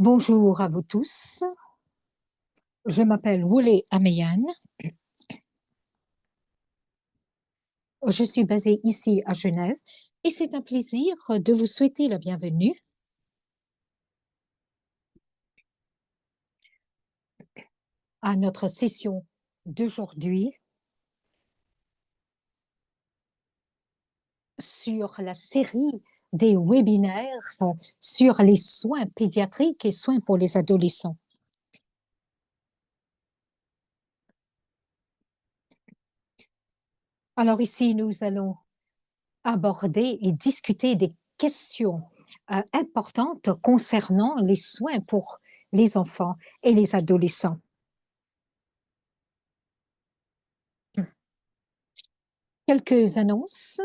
Bonjour à vous tous. Je m'appelle Wule Ameyan. Je suis basée ici à Genève et c'est un plaisir de vous souhaiter la bienvenue à notre session d'aujourd'hui sur la série des webinaires sur les soins pédiatriques et soins pour les adolescents. Alors ici, nous allons aborder et discuter des questions importantes concernant les soins pour les enfants et les adolescents. Quelques annonces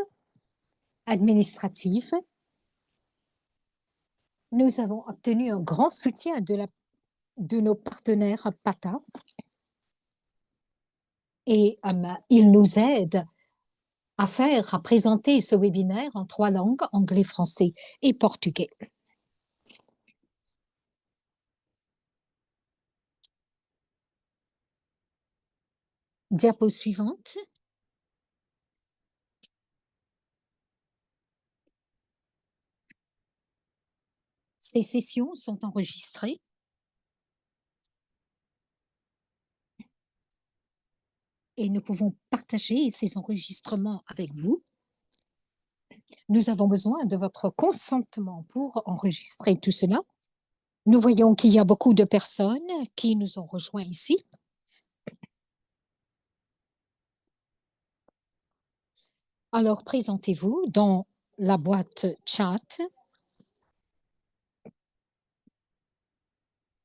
administratives. Nous avons obtenu un grand soutien de nos partenaires PATA et ils nous aident à présenter ce webinaire en 3 langues, anglais, français et portugais. Diapo suivante. Ces sessions sont enregistrées. Et nous pouvons partager ces enregistrements avec vous. Nous avons besoin de votre consentement pour enregistrer tout cela. Nous voyons qu'il y a beaucoup de personnes qui nous ont rejoints ici. Alors, présentez-vous dans la boîte chat.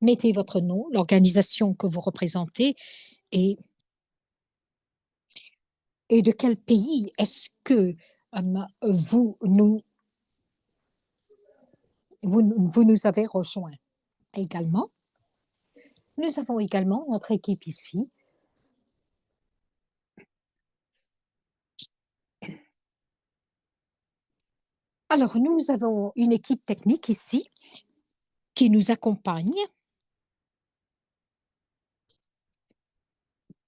Mettez votre nom, l'organisation que vous représentez et de quel pays est-ce que vous nous avez rejoints également. Nous avons également notre équipe ici. Alors, nous avons une équipe technique ici qui nous accompagne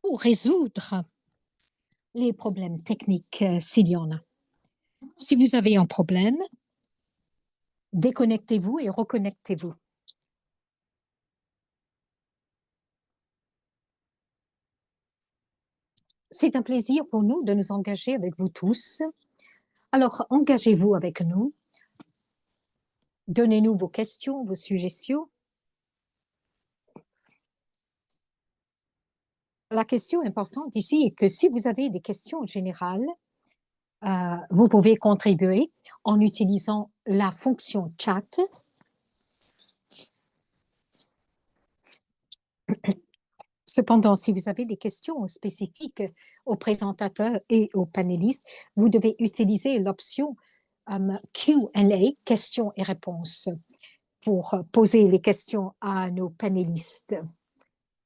pour résoudre les problèmes techniques s'il y en a. Si vous avez un problème, déconnectez-vous et reconnectez-vous. C'est un plaisir pour nous de nous engager avec vous tous. Alors, engagez-vous avec nous. Donnez-nous vos questions, vos suggestions. La question importante ici est que si vous avez des questions générales, vous pouvez contribuer en utilisant la fonction chat. Cependant, si vous avez des questions spécifiques aux présentateurs et aux panélistes, vous devez utiliser l'option Q&A, questions et réponses, pour poser les questions à nos panélistes.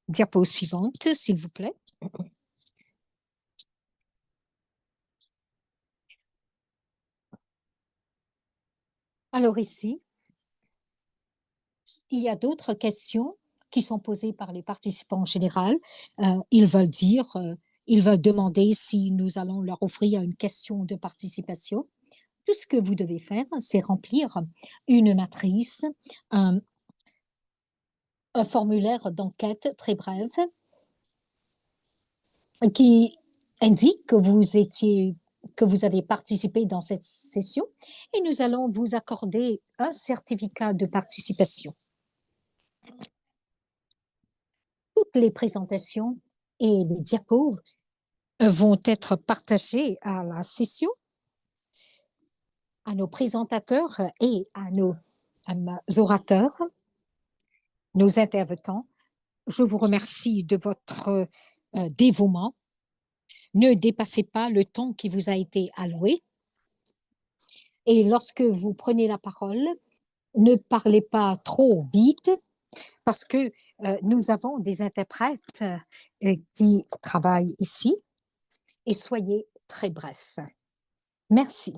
Diapo suivante, s'il vous plaît. Alors ici, il y a d'autres questions qui sont posées par les participants en général. Ils veulent demander si nous allons leur offrir une question de participation. Tout ce que vous devez faire, c'est remplir une matrice, un formulaire d'enquête très bref qui indique que vous avez participé dans cette session et nous allons vous accorder un certificat de participation. Toutes les présentations et les diapos vont être partagées à la session, à nos présentateurs et à nos orateurs, nos intervenants. Je vous remercie de votre dévouement. Ne dépassez pas le temps qui vous a été alloué. Et lorsque vous prenez la parole, ne parlez pas trop vite parce que nous avons des interprètes qui travaillent ici et soyez très brefs. Merci.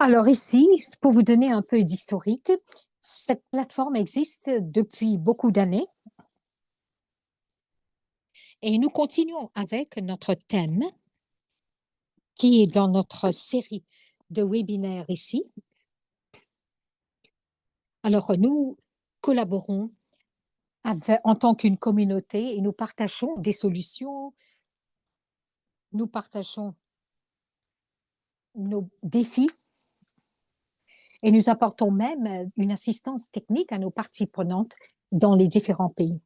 Alors ici, pour vous donner un peu d'historique, cette plateforme existe depuis beaucoup d'années et nous continuons avec notre thème qui est dans notre série de webinaires ici. Alors nous collaborons en tant qu'une communauté et nous partageons des solutions, nous partageons nos défis et nous apportons même une assistance technique à nos parties prenantes dans les différents pays.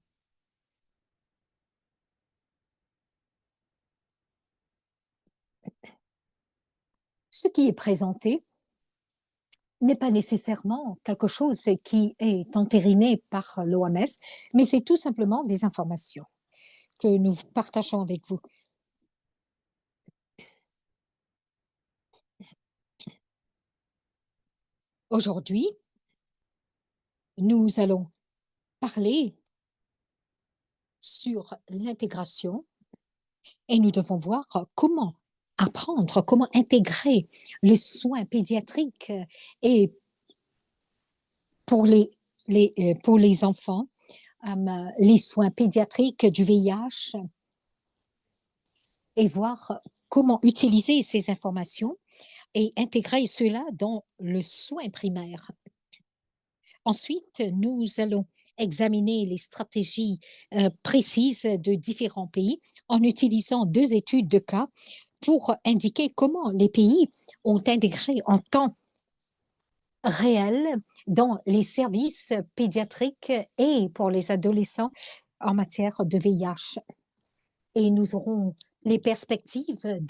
Ce qui est présenté n'est pas nécessairement quelque chose qui est entériné par l'OMS, mais c'est tout simplement des informations que nous partageons avec vous. Aujourd'hui, nous allons parler sur l'intégration et nous devons voir comment apprendre, comment intégrer les soins pédiatriques et pour les enfants, les soins pédiatriques du VIH et voir comment utiliser ces informations et intégrer cela dans le soin primaire. Ensuite, nous allons examiner les stratégies précises de différents pays en utilisant 2 études de cas pour indiquer comment les pays ont intégré en temps réel dans les services pédiatriques et pour les adolescents en matière de VIH. Et nous aurons les perspectives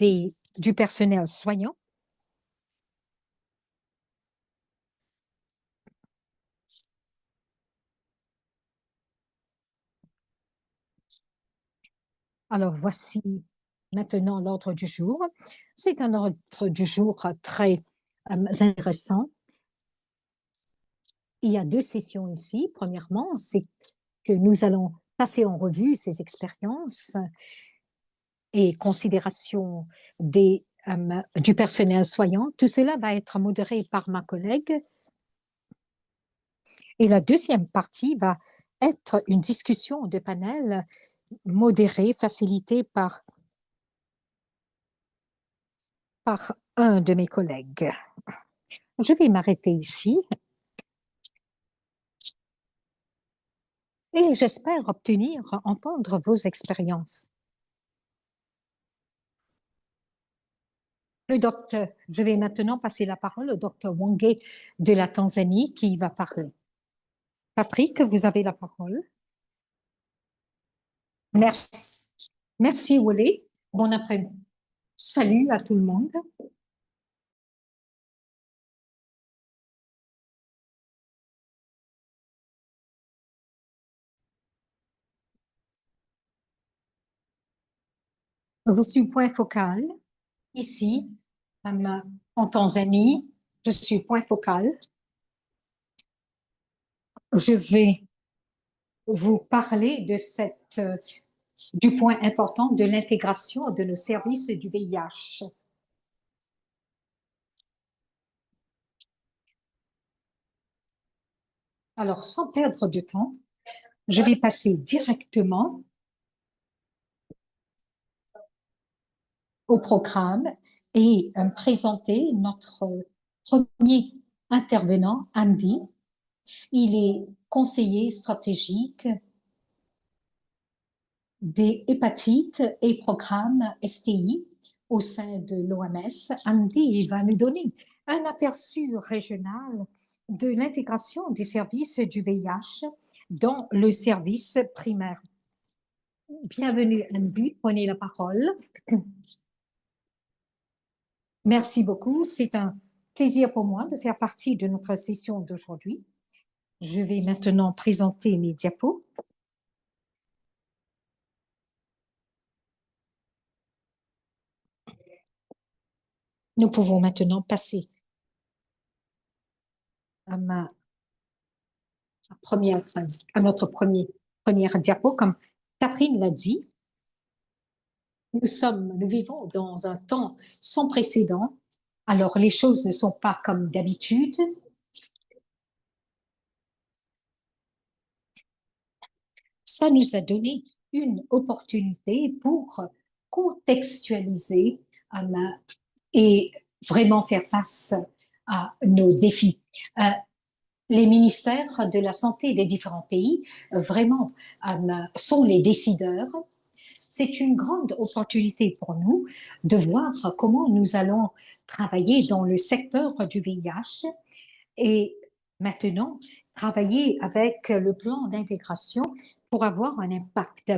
du personnel soignant. Alors voici maintenant l'ordre du jour. C'est un ordre du jour très intéressant. Il y a 2 sessions ici. Premièrement, c'est que nous allons passer en revue ces expériences et considérations du personnel soignant. Tout cela va être modéré par ma collègue. Et la deuxième partie va être une discussion de panel modérée, facilitée par un de mes collègues. Je vais m'arrêter ici et j'espère entendre vos expériences. Je vais maintenant passer la parole au docteur Wangé de la Tanzanie qui va parler. Patrick, vous avez la parole. Merci. Merci, Wole. Bon après-midi. Salut à tout le monde. Je suis point focal ici en Tanzanie. Je suis point focal. Je vais vous parler du point important de l'intégration de nos services du VIH. Alors, sans perdre de temps, je vais passer directement au programme et présenter notre premier intervenant, Andy. Il est conseiller stratégique des hépatites et programmes STI au sein de l'OMS. Andy va nous donner un aperçu régional de l'intégration des services du VIH dans le service primaire. Bienvenue Andy, prenez la parole. Merci beaucoup. C'est un plaisir pour moi de faire partie de notre session d'aujourd'hui. Je vais maintenant présenter mes diapos. Nous pouvons maintenant passer à notre première diapo. Comme Catherine l'a dit, nous vivons dans un temps sans précédent Alors, les choses ne sont pas comme d'habitude. Ça nous a donné une opportunité pour contextualiser et vraiment faire face à nos défis. Euh, les ministères de la santé des différents pays vraiment sont les décideurs. C'est une grande opportunité pour nous de voir comment nous allons travailler dans le secteur du VIH et maintenant travailler avec le plan d'intégration pour avoir un impact.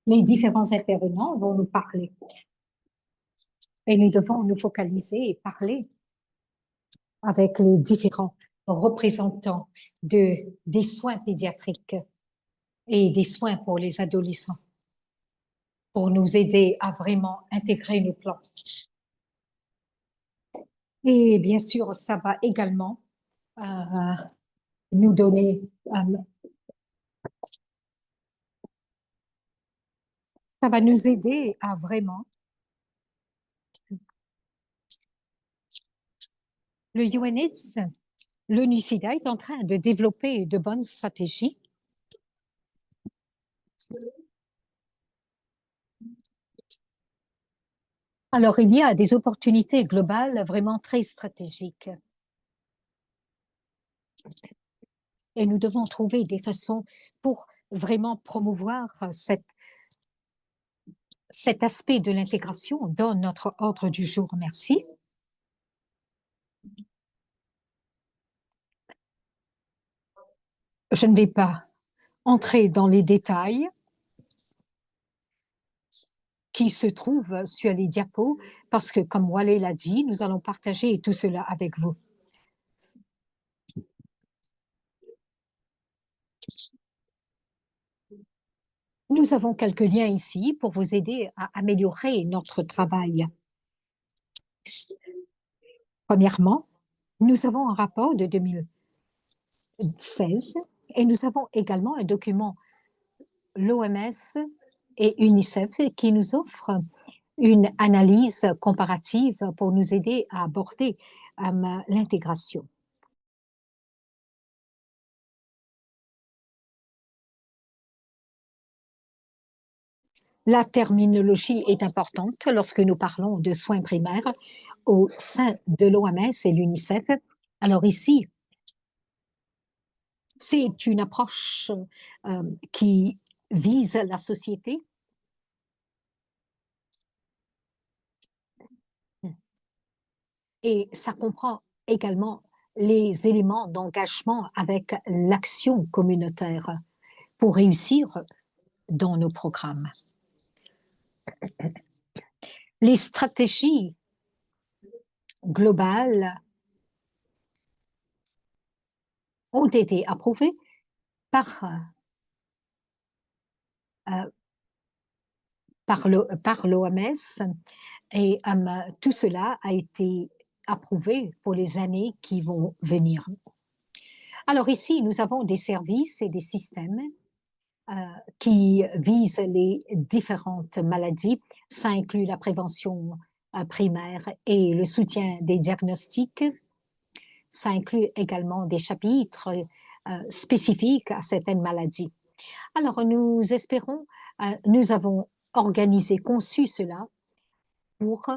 Les différents intervenants vont nous parler et nous devons nous focaliser et parler avec les différents représentants des soins pédiatriques et des soins pour les adolescents pour nous aider à vraiment intégrer nos plans. Et bien sûr, ça va également euh, nous donner, ça va nous aider à vraiment. Le UNAIDS, l'ONU-SIDA est en train de développer de bonnes stratégies. Alors, il y a des opportunités globales vraiment très stratégiques. Et nous devons trouver des façons pour vraiment promouvoir cet aspect de l'intégration dans notre ordre du jour. Merci. Je ne vais pas entrer dans les détails qui se trouvent sur les diapos parce que, comme Wale l'a dit, nous allons partager tout cela avec vous. Nous avons quelques liens ici pour vous aider à améliorer notre travail. Premièrement, nous avons un rapport de 2016 et nous avons également un document l'OMS et UNICEF qui nous offrent une analyse comparative pour nous aider à aborder l'intégration. La terminologie est importante lorsque nous parlons de soins primaires au sein de l'OMS et l'UNICEF. Alors ici, c'est une approche qui vise la société et ça comprend également les éléments d'engagement avec l'action communautaire pour réussir dans nos programmes. Les stratégies globales ont été approuvées par, par l'OMS et tout cela a été approuvé pour les années qui vont venir. Alors ici, nous avons des services et des systèmes qui visent les différentes maladies. Ça inclut la prévention primaire et le soutien des diagnostics. Ça inclut également des chapitres spécifiques à certaines maladies. Alors, nous espérons, nous avons organisé, conçu cela pour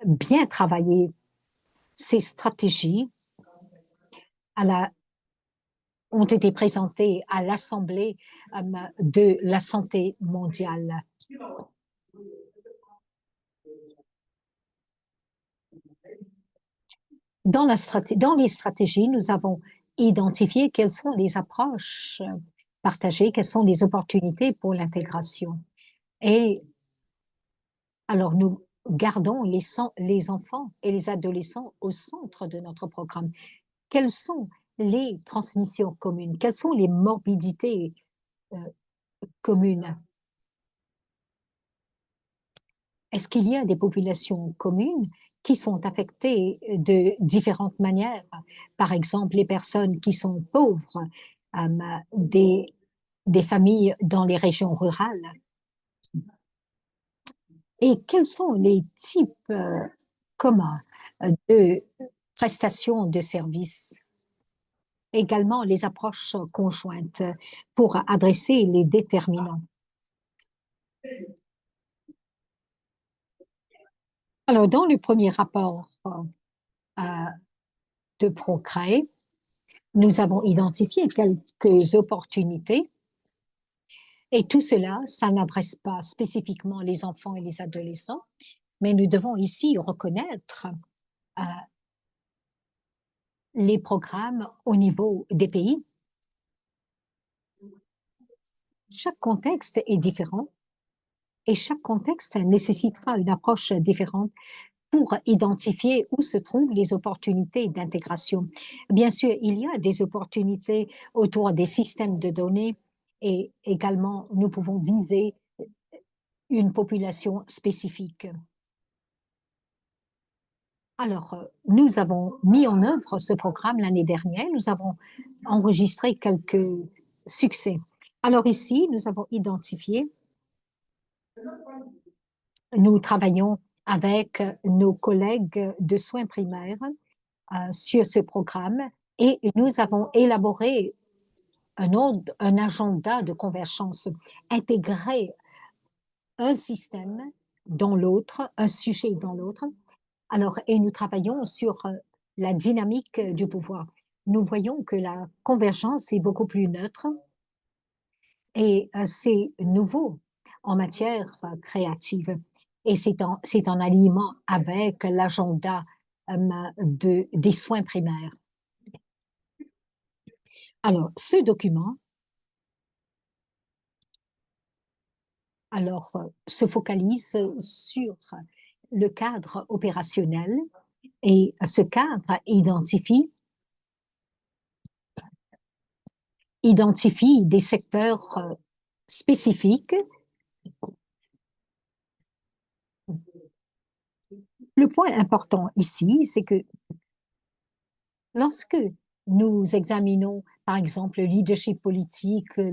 bien travailler ces stratégies ont été présentées à l'Assemblée de la santé mondiale. Dans les stratégies, nous avons identifié quelles sont les approches partagées, quelles sont les opportunités pour l'intégration. Et alors, nous gardons les enfants et les adolescents au centre de notre programme. Quelles sont les transmissions communes? Quelles sont les morbidités communes? Est-ce qu'il y a des populations communes qui sont affectées de différentes manières? Par exemple, les personnes qui sont pauvres, des familles dans les régions rurales. Et quels sont les types communs de prestations de services? Également, les approches conjointes pour adresser les déterminants. Alors, dans le premier rapport de progrès, nous avons identifié quelques opportunités et tout cela, ça n'adresse pas spécifiquement les enfants et les adolescents, mais nous devons ici reconnaître euh, les programmes au niveau des pays. Chaque contexte est différent et chaque contexte nécessitera une approche différente pour identifier où se trouvent les opportunités d'intégration. Bien sûr, il y a des opportunités autour des systèmes de données et également nous pouvons viser une population spécifique. Alors, nous avons mis en œuvre ce programme l'année dernière. Nous avons enregistré quelques succès. Alors ici, nous avons identifié, nous travaillons avec nos collègues de soins primaires sur ce programme et nous avons élaboré un agenda de convergence, intégrer un système dans l'autre, un sujet dans l'autre. Alors, et nous travaillons sur la dynamique du pouvoir. Nous voyons que la convergence est beaucoup plus neutre et c'est nouveau en matière créative. Et c'est en alignement avec l'agenda des soins primaires. Alors, ce document se focalise sur le cadre opérationnel et ce cadre identifie des secteurs spécifiques. Le point important ici, c'est que lorsque nous examinons, par exemple, le leadership politique et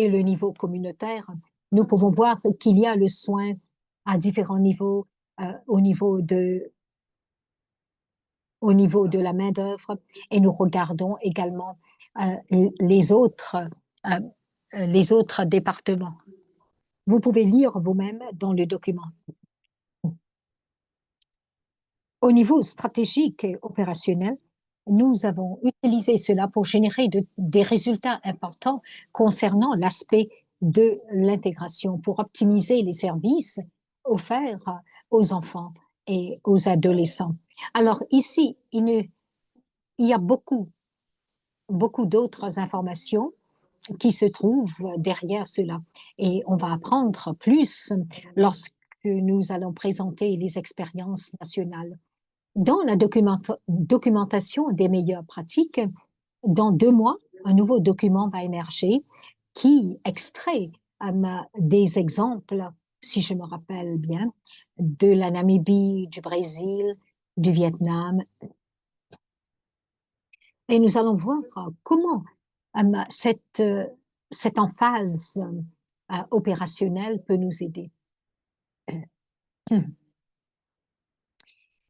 le niveau communautaire, nous pouvons voir qu'il y a le soin à différents niveaux, au niveau la main-d'œuvre, et nous regardons également les autres, euh, les autres départements. Vous pouvez lire vous-même dans le document. Au niveau stratégique et opérationnel, nous avons utilisé cela pour générer des résultats importants concernant l'aspect de l'intégration, pour optimiser les services offerts aux enfants et aux adolescents. Alors ici, il y a beaucoup d'autres informations qui se trouvent derrière cela. Et on va apprendre plus lorsque nous allons présenter les expériences nationales. Dans la documentation des meilleures pratiques, dans 2 mois, un nouveau document va émerger qui extrait des exemples, si je me rappelle bien, de la Namibie, du Brésil, du Vietnam. Et nous allons voir comment cette emphase opérationnelle peut nous aider.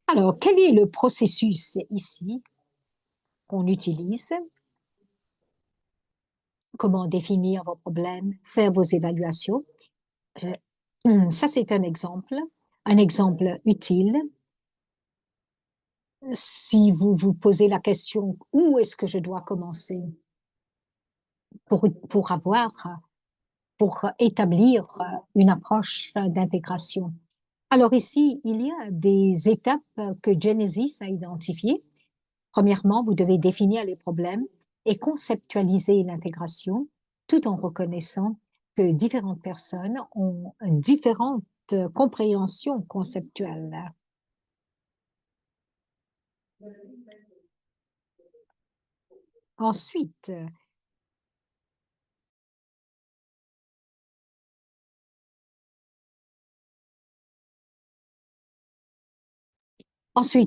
Alors, quel est le processus ici qu'on utilise? Comment définir vos problèmes, faire vos évaluations. Ça, c'est un exemple utile. Si vous vous posez la question, où est-ce que je dois commencer pour établir une approche d'intégration? Alors ici, il y a des étapes que Genesis a identifiées. Premièrement, vous devez définir les problèmes et conceptualiser l'intégration tout en reconnaissant que différentes personnes ont différentes compréhensions conceptuelles. Ensuite,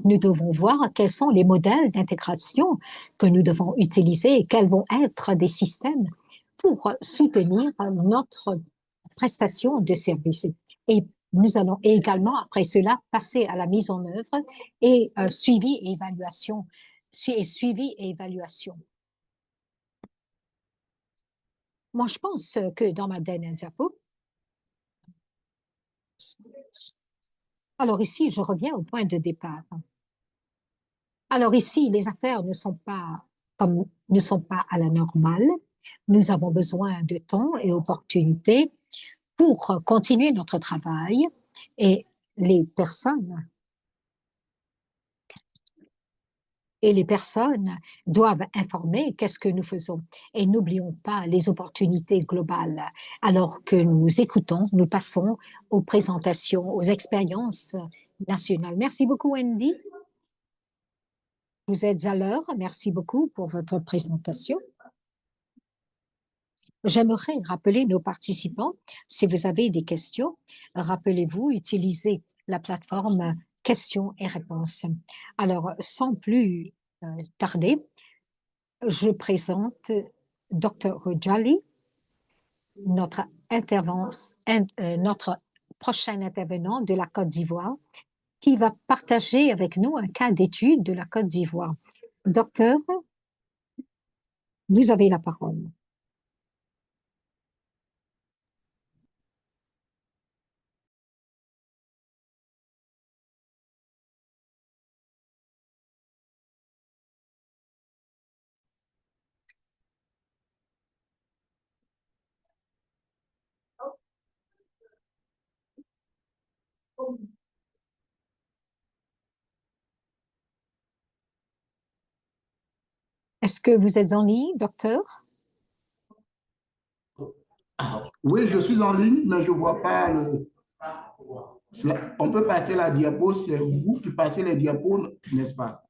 nous devons voir quels sont les modèles d'intégration que nous devons utiliser et quels vont être des systèmes pour soutenir notre prestation de services. Et nous allons également, après cela, passer à la mise en œuvre et suivi et évaluation. Suivi et évaluation. Moi, je pense que dans ma dernière diapo, alors ici, je reviens au point de départ. Alors ici, les affaires ne sont pas à la normale. Nous avons besoin de temps et opportunités pour continuer notre travail et les personnes doivent informer qu'est-ce que nous faisons. Et n'oublions pas les opportunités globales. Alors que nous écoutons, nous passons aux présentations, aux expériences nationales. Merci beaucoup, Wendy. Vous êtes à l'heure. Merci beaucoup pour votre présentation. J'aimerais rappeler nos participants, si vous avez des questions, rappelez-vous, utilisez la plateforme questions et réponses. Alors, sans plus tarder, je présente Dr. Rojali, notre prochain intervenant de la Côte d'Ivoire, qui va partager avec nous un cas d'étude de la Côte d'Ivoire. Docteur, vous avez la parole. Est-ce que vous êtes en ligne, docteur? Oui, je suis en ligne, mais je ne vois pas le... On peut passer la diapo, c'est vous qui passez les diapos, n'est-ce pas?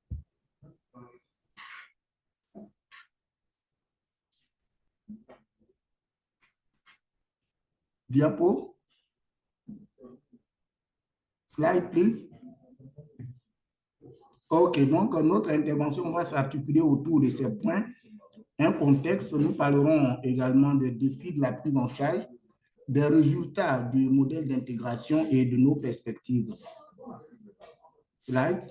Diapo. Slide, please. OK, donc notre intervention va s'articuler autour de ces points. Un contexte, nous parlerons également des défis de la prise en charge, des résultats du modèle d'intégration et de nos perspectives. Slide.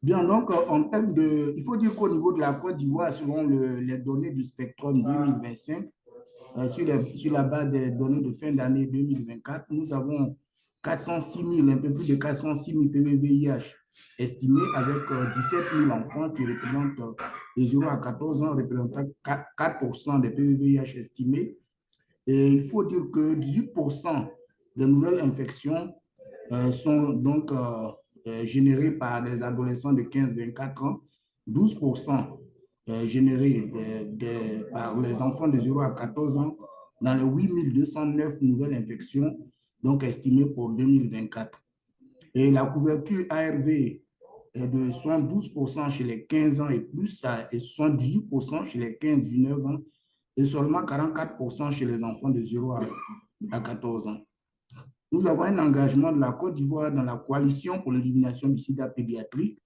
Bien, donc, en termes de... Il faut dire qu'au niveau de la Côte d'Ivoire, selon les données du Spectrum 2025, sur la base des données de fin d'année 2024, nous avons 406 000, un peu plus de 406 000 PVVIH estimés avec 17 000 enfants qui représentent les 0 à 14 ans, représentant 4% des PVVIH estimés. Et il faut dire que 18% des nouvelles infections sont donc générées par des adolescents de 15-24 ans, 12% générés par les enfants de 0 à 14 ans dans les 8 209 nouvelles infections donc estimées pour 2024. Et la couverture ARV est de 72% chez les 15 ans et plus et 78% chez les 15-19 ans et seulement 44% chez les enfants de 0 à 14 ans. Nous avons un engagement de la Côte d'Ivoire dans la coalition pour l'élimination du sida pédiatrique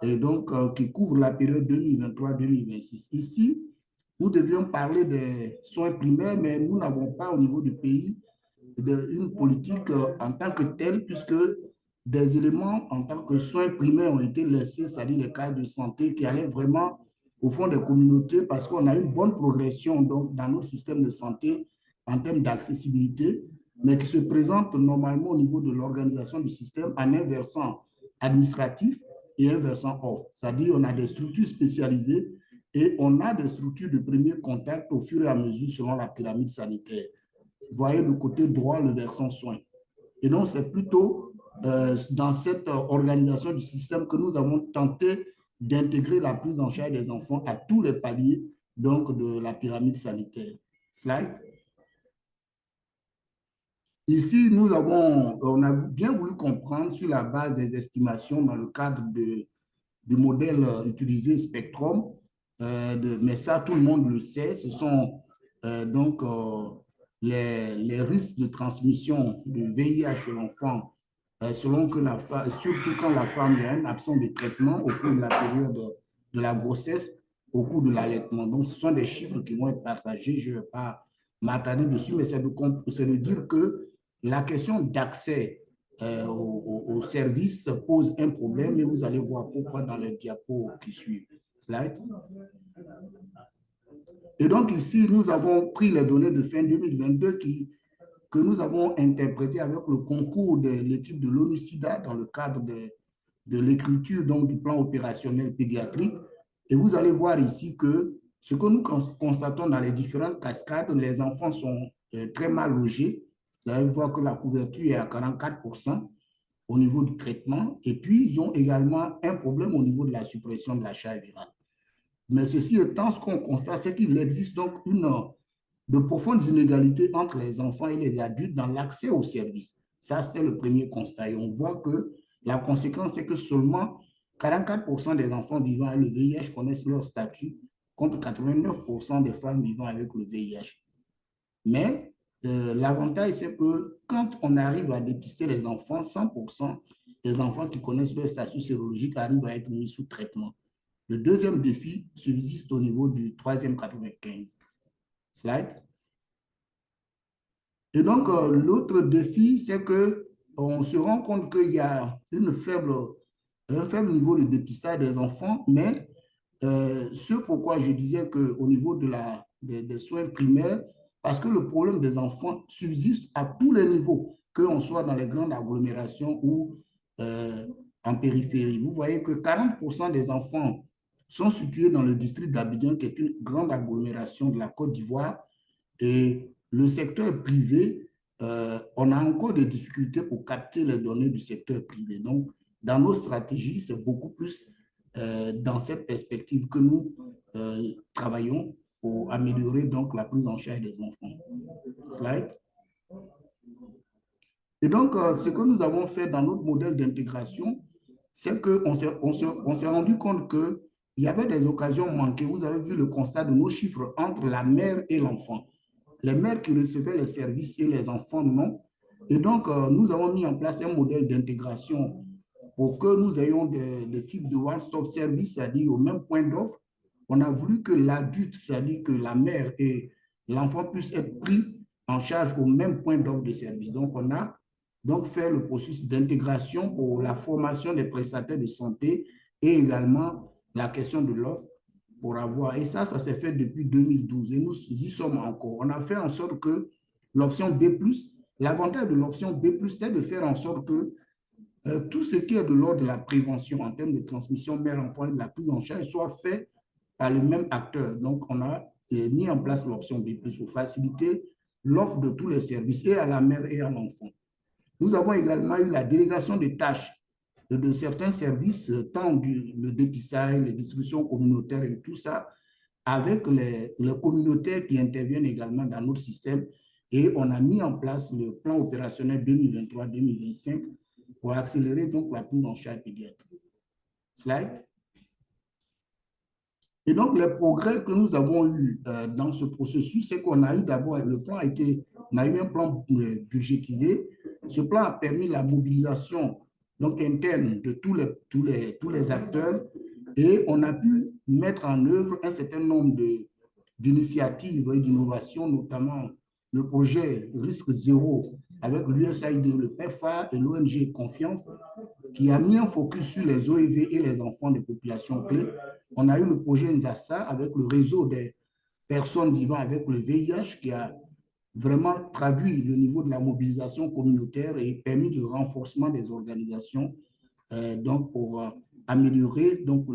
et donc qui couvre la période 2023-2026. Ici, nous devions parler des soins primaires, mais nous n'avons pas au niveau du pays une politique en tant que telle, puisque des éléments en tant que soins primaires ont été laissés, c'est-à-dire les cas de santé qui allaient vraiment au fond des communautés, parce qu'on a une bonne progression donc, dans notre système de santé en termes d'accessibilité, mais qui se présente normalement au niveau de l'organisation du système en un versant administratif et un versant off. C'est-à-dire on a des structures spécialisées et on a des structures de premier contact au fur et à mesure selon la pyramide sanitaire. Vous voyez le côté droit, le versant soins. Et donc, c'est plutôt dans cette organisation du système que nous avons tenté d'intégrer la prise en charge des enfants à tous les paliers donc, de la pyramide sanitaire. Slide. Ici, on a bien voulu comprendre sur la base des estimations dans le cadre du modèle utilisé Spectrum, mais ça, tout le monde le sait, ce sont donc les risques de transmission de VIH chez l'enfant, selon que surtout quand la femme est absente de traitement au cours de la période de la grossesse, au cours de l'allaitement. Donc, ce sont des chiffres qui vont être partagés. Je ne vais pas m'attarder dessus, mais c'est de dire que la question d'accès aux services pose un problème et vous allez voir pourquoi dans les diapos qui suivent. Slide. Et donc ici, nous avons pris les données de fin 2022 que nous avons interprétées avec le concours de l'équipe de l'ONU-SIDA dans le cadre de l'écriture du plan opérationnel pédiatrique. Et vous allez voir ici que ce que nous constatons dans les différentes cascades, les enfants sont très mal logés. Vous allez voir que la couverture est à 44% au niveau du traitement. Et puis, ils ont également un problème au niveau de la suppression de la charge virale. Mais ceci étant, ce qu'on constate, c'est qu'il existe donc de profondes inégalités entre les enfants et les adultes dans l'accès aux services. Ça, c'était le premier constat. Et on voit que la conséquence, c'est que seulement 44% des enfants vivant avec le VIH connaissent leur statut, contre 89% des femmes vivant avec le VIH. Mais l'avantage, c'est que quand on arrive à dépister les enfants, 100% des enfants qui connaissent leur statut sérologique arrivent à être mis sous traitement. Le deuxième défi subsiste au niveau du troisième 95. Slide. Et donc, l'autre défi, c'est qu'on se rend compte qu'il y a un faible niveau de dépistage des enfants, mais ce pourquoi je disais qu'au niveau des soins primaires, parce que le problème des enfants subsiste à tous les niveaux, qu'on soit dans les grandes agglomérations ou en périphérie. Vous voyez que 40% des enfants sont situés dans le district d'Abidjan, qui est une grande agglomération de la Côte d'Ivoire, et le secteur privé, on a encore des difficultés pour capter les données du secteur privé. Donc, dans nos stratégies, c'est beaucoup plus dans cette perspective que nous travaillons pour améliorer donc la prise en charge des enfants. Slide. Et donc, ce que nous avons fait dans notre modèle d'intégration, c'est qu'on s'est rendu compte qu'il y avait des occasions manquées. Vous avez vu le constat de nos chiffres entre la mère et l'enfant. Les mères qui recevaient les services et les enfants, non. Et donc, nous avons mis en place un modèle d'intégration pour que nous ayons des types de one-stop service, c'est-à-dire au même point d'offre. On a voulu que l'adulte, c'est-à-dire que la mère et l'enfant puissent être pris en charge au même point d'offre de service. Donc, on a donc fait le processus d'intégration pour la formation des prestataires de santé et également la question de l'offre pour avoir. Et ça s'est fait depuis 2012 et nous y sommes encore. On a fait en sorte que l'option B+, l'avantage de l'option B+, c'est de faire en sorte que tout ce qui est de l'ordre de la prévention en termes de transmission mère-enfant et de la prise en charge soit fait par le même acteur. Donc, on a mis en place l'option B+, pour faciliter l'offre de tous les services, et à la mère et à l'enfant. Nous avons également eu la délégation des tâches de certains services, tant le dépistage, les distributions communautaires et tout ça, avec les communautaires qui interviennent également dans notre système. Et on a mis en place le plan opérationnel 2023-2025 pour accélérer donc la prise en charge pédiatrique. Slide. Et donc, les progrès que nous avons eus dans ce processus, c'est qu'on a eu d'abord, on a eu un plan budgétisé. Ce plan a permis la mobilisation donc, interne de tous les acteurs, et on a pu mettre en œuvre un certain nombre d'initiatives et d'innovations, notamment le projet Risque Zéro avec l'USAID, le PEFA et l'ONG Confiance, qui a mis un focus sur les OEV et les enfants des populations clés. On a eu le projet NZASA avec le réseau des personnes vivant avec le VIH qui a vraiment traduit le niveau de la mobilisation communautaire et permis le renforcement des organisations donc pour améliorer donc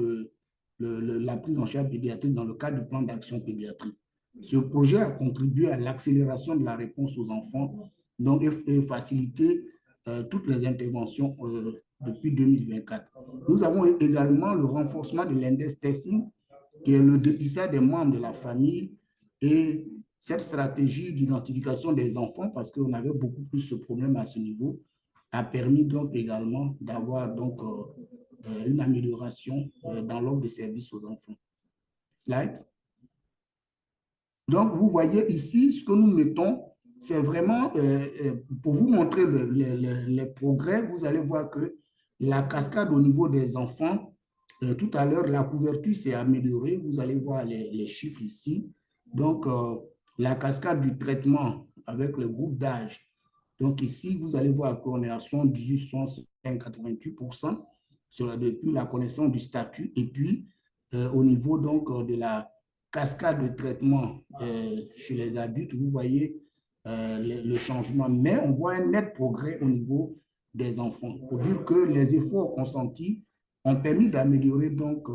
la prise en charge pédiatrique dans le cadre du plan d'action pédiatrique. Ce projet a contribué à l'accélération de la réponse aux enfants donc, et faciliter toutes les interventions depuis 2024. Nous avons également le renforcement de l'index testing, qui est le dépistage des membres de la famille, et cette stratégie d'identification des enfants, parce qu'on avait beaucoup plus ce problème à ce niveau, a permis donc également d'avoir donc une amélioration dans l'offre de services aux enfants. Slide. Donc, vous voyez ici, ce que nous mettons, c'est vraiment pour vous montrer les progrès. Vous allez voir que la cascade au niveau des enfants tout à l'heure, la couverture s'est améliorée. Vous allez voir les chiffres ici. Donc, la cascade du traitement avec le groupe d'âge. Donc, ici, vous allez voir qu'on est à 78, 88% depuis la connaissance du statut. Et puis, au niveau donc de la cascade de traitement chez les adultes, vous voyez le changement. Mais on voit un net progrès au niveau des enfants. Pour dire que les efforts consentis ont permis d'améliorer donc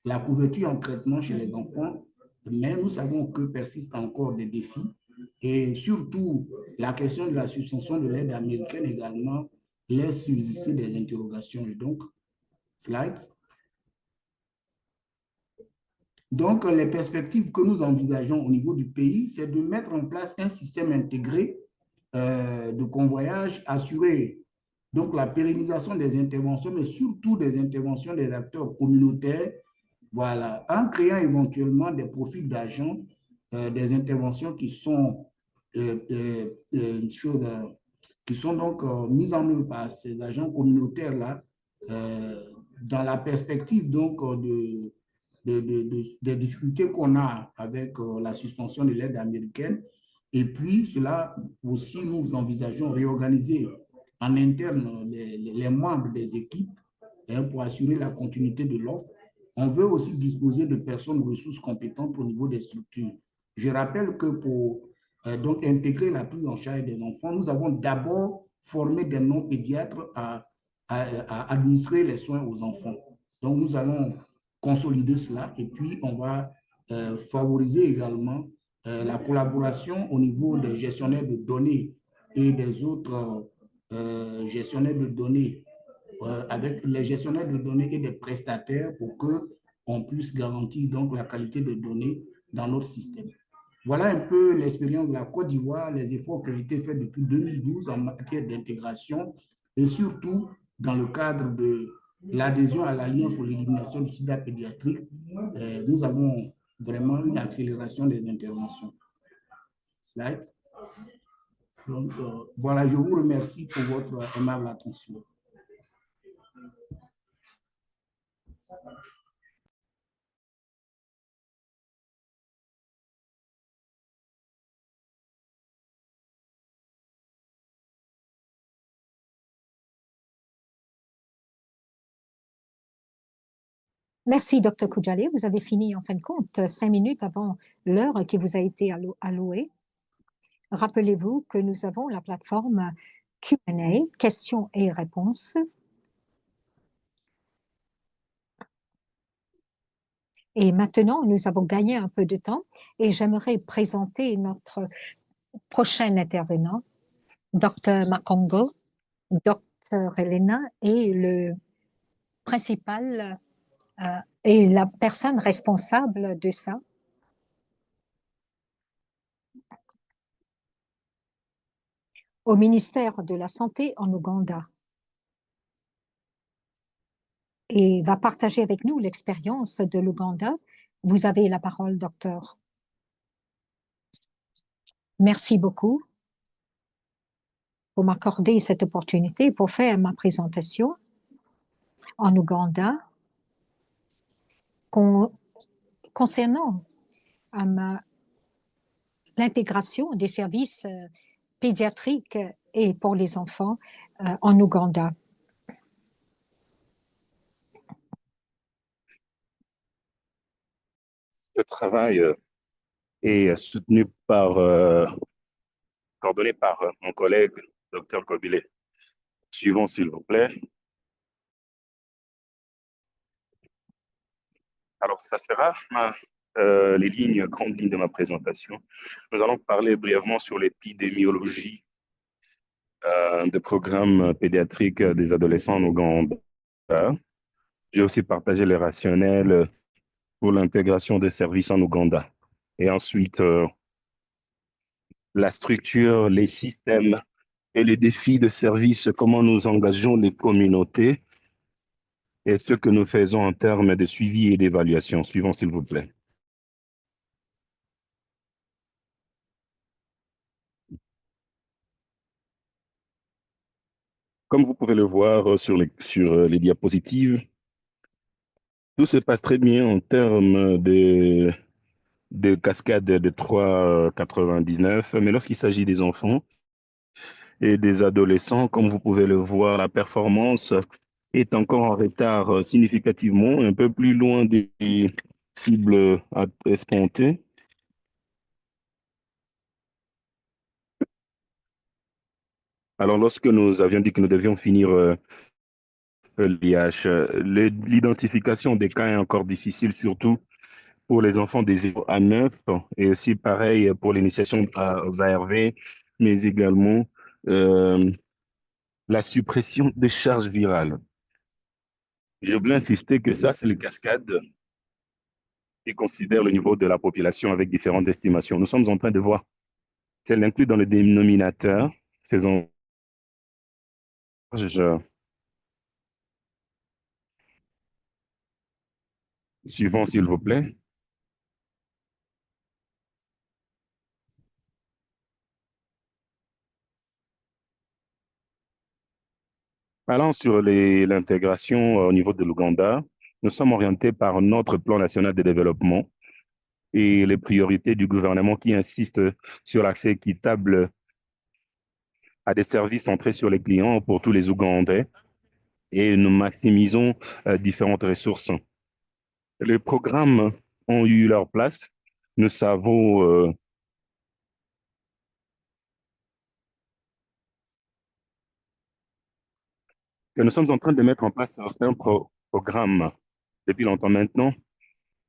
la couverture en traitement chez les enfants, mais nous savons que persistent encore des défis et surtout la question de la suspension de l'aide américaine également laisse subsister des interrogations. Et donc, slide. Donc, les perspectives que nous envisageons au niveau du pays, c'est de mettre en place un système intégré de convoyage assuré donc la pérennisation des interventions, mais surtout des interventions des acteurs communautaires, voilà, en créant éventuellement des profils d'agents, des interventions qui sont choses, qui sont donc mises en œuvre par ces agents communautaires-là, dans la perspective donc des difficultés qu'on a avec la suspension de l'aide américaine. Et puis, cela aussi, nous envisageons réorganiser en interne les membres des équipes hein, pour assurer la continuité de l'offre. On veut aussi disposer de personnes ressources compétentes au niveau des structures. Je rappelle que pour donc intégrer la prise en charge des enfants, nous avons d'abord formé des non-pédiatres à administrer les soins aux enfants. Donc, nous allons consolider cela et puis on va favoriser également la collaboration au niveau des gestionnaires de données et des autres gestionnaires de données avec les gestionnaires de données et des prestataires pour que on puisse garantir donc la qualité de données dans notre système. Voilà un peu l'expérience de la Côte d'Ivoire, les efforts qui ont été faits depuis 2012 en matière d'intégration et surtout dans le cadre de l'adhésion à l'Alliance pour l'élimination du sida pédiatrique. Nous avons vraiment une accélération des interventions. Slide. Donc, voilà, je vous remercie pour votre aimable attention. Merci, Dr. Koudjalé. Vous avez fini, en fin de compte, 5 minutes avant l'heure qui vous a été allouée. Rappelez-vous que nous avons la plateforme Q&A, questions et réponses. Et maintenant, nous avons gagné un peu de temps et j'aimerais présenter notre prochain intervenant, Dr. Makongo, Dr. Elena et le principal et la personne responsable de ça. Au ministère de la Santé en Ouganda. Et va partager avec nous l'expérience de l'Ouganda. Vous avez la parole, docteur. Merci beaucoup pour m'accorder cette opportunité pour faire ma présentation en Ouganda concernant l'intégration des services pédiatriques et pour les enfants en Ouganda. Le travail est soutenu par, coordonné par mon collègue, Dr. Kobilé. Suivons, s'il vous plaît. Alors, ça sera les grandes lignes de ma présentation. Nous allons parler brièvement sur l'épidémiologie de programmes pédiatriques des adolescents en Ouganda. J'ai aussi partagé les rationnels pour l'intégration des services en Ouganda. Et ensuite, la structure, les systèmes et les défis de service, comment nous engageons les communautés et ce que nous faisons en termes de suivi et d'évaluation. Suivons, s'il vous plaît. Comme vous pouvez le voir sur les diapositives, Tout se passe très bien en termes de cascade de 3,99, mais lorsqu'il s'agit des enfants et des adolescents, comme vous pouvez le voir, la performance est encore en retard significativement, un peu plus loin des cibles escomptées. Alors, lorsque nous avions dit que nous devions finir l'IH, l'identification des cas est encore difficile, surtout pour les enfants des 0 à 9, et aussi pareil pour l'initiation aux ARV, mais également euh, la suppression des charges virales. Je voulais insister que ça, c'est le cascade qui considère le niveau de la population avec différentes estimations. Nous sommes en train de voir celle inclue dans le dénominateur, ces enjeux, suivant s'il vous plaît. Allant sur l'intégration au niveau de l'Ouganda, nous sommes orientés par notre plan national de développement et les priorités du gouvernement qui insistent sur l'accès équitable à des services centrés sur les clients pour tous les Ougandais, et nous maximisons différentes ressources. Les programmes ont eu leur place. Nous savons que nous sommes en train de mettre en place certains programmes depuis longtemps maintenant.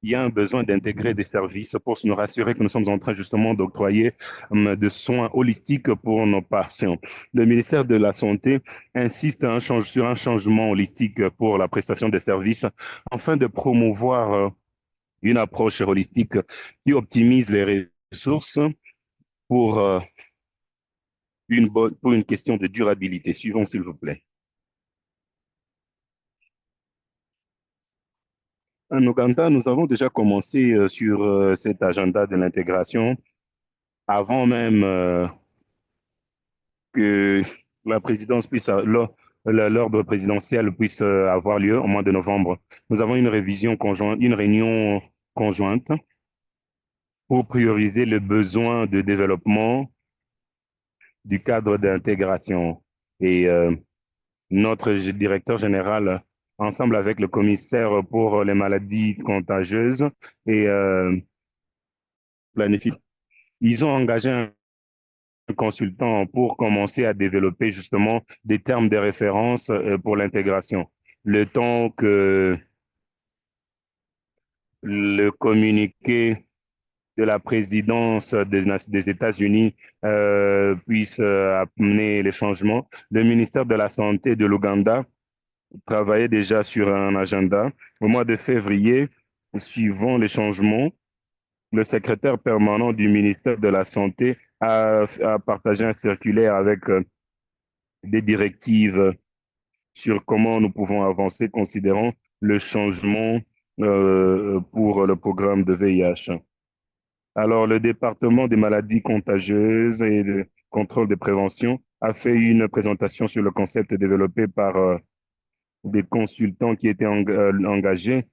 Il y a un besoin d'intégrer des services pour nous rassurer que nous sommes en train justement d'octroyer des soins holistiques pour nos patients. Le ministère de la Santé insiste sur un changement holistique pour la prestation des services afin de promouvoir une approche holistique qui optimise les ressources pour, pour une question de durabilité. Suivons, s'il vous plaît. En Ouganda, nous avons déjà commencé sur cet agenda de l'intégration avant même que la présidence puisse, l'ordre présidentiel puisse avoir lieu au mois de novembre. Nous avons une révision conjointe, une réunion conjointe pour prioriser le besoin de développement du cadre d'intégration. Et notre directeur général, ensemble avec le commissaire pour les maladies contagieuses et planifié, ils ont engagé un consultant pour commencer à développer justement des termes de référence pour l'intégration. Le temps que le communiqué de la présidence des États-Unis puisse amener les changements, le ministère de la Santé de l'Ouganda travaillait déjà sur un agenda. Au mois de février, suivant les changements, le secrétaire permanent du ministère de la Santé a partagé un circulaire avec des directives sur comment nous pouvons avancer considérant le changement pour le programme de VIH. Alors, le département des maladies contagieuses et de contrôle de prévention a fait une présentation sur le concept développé par des consultants qui étaient engagés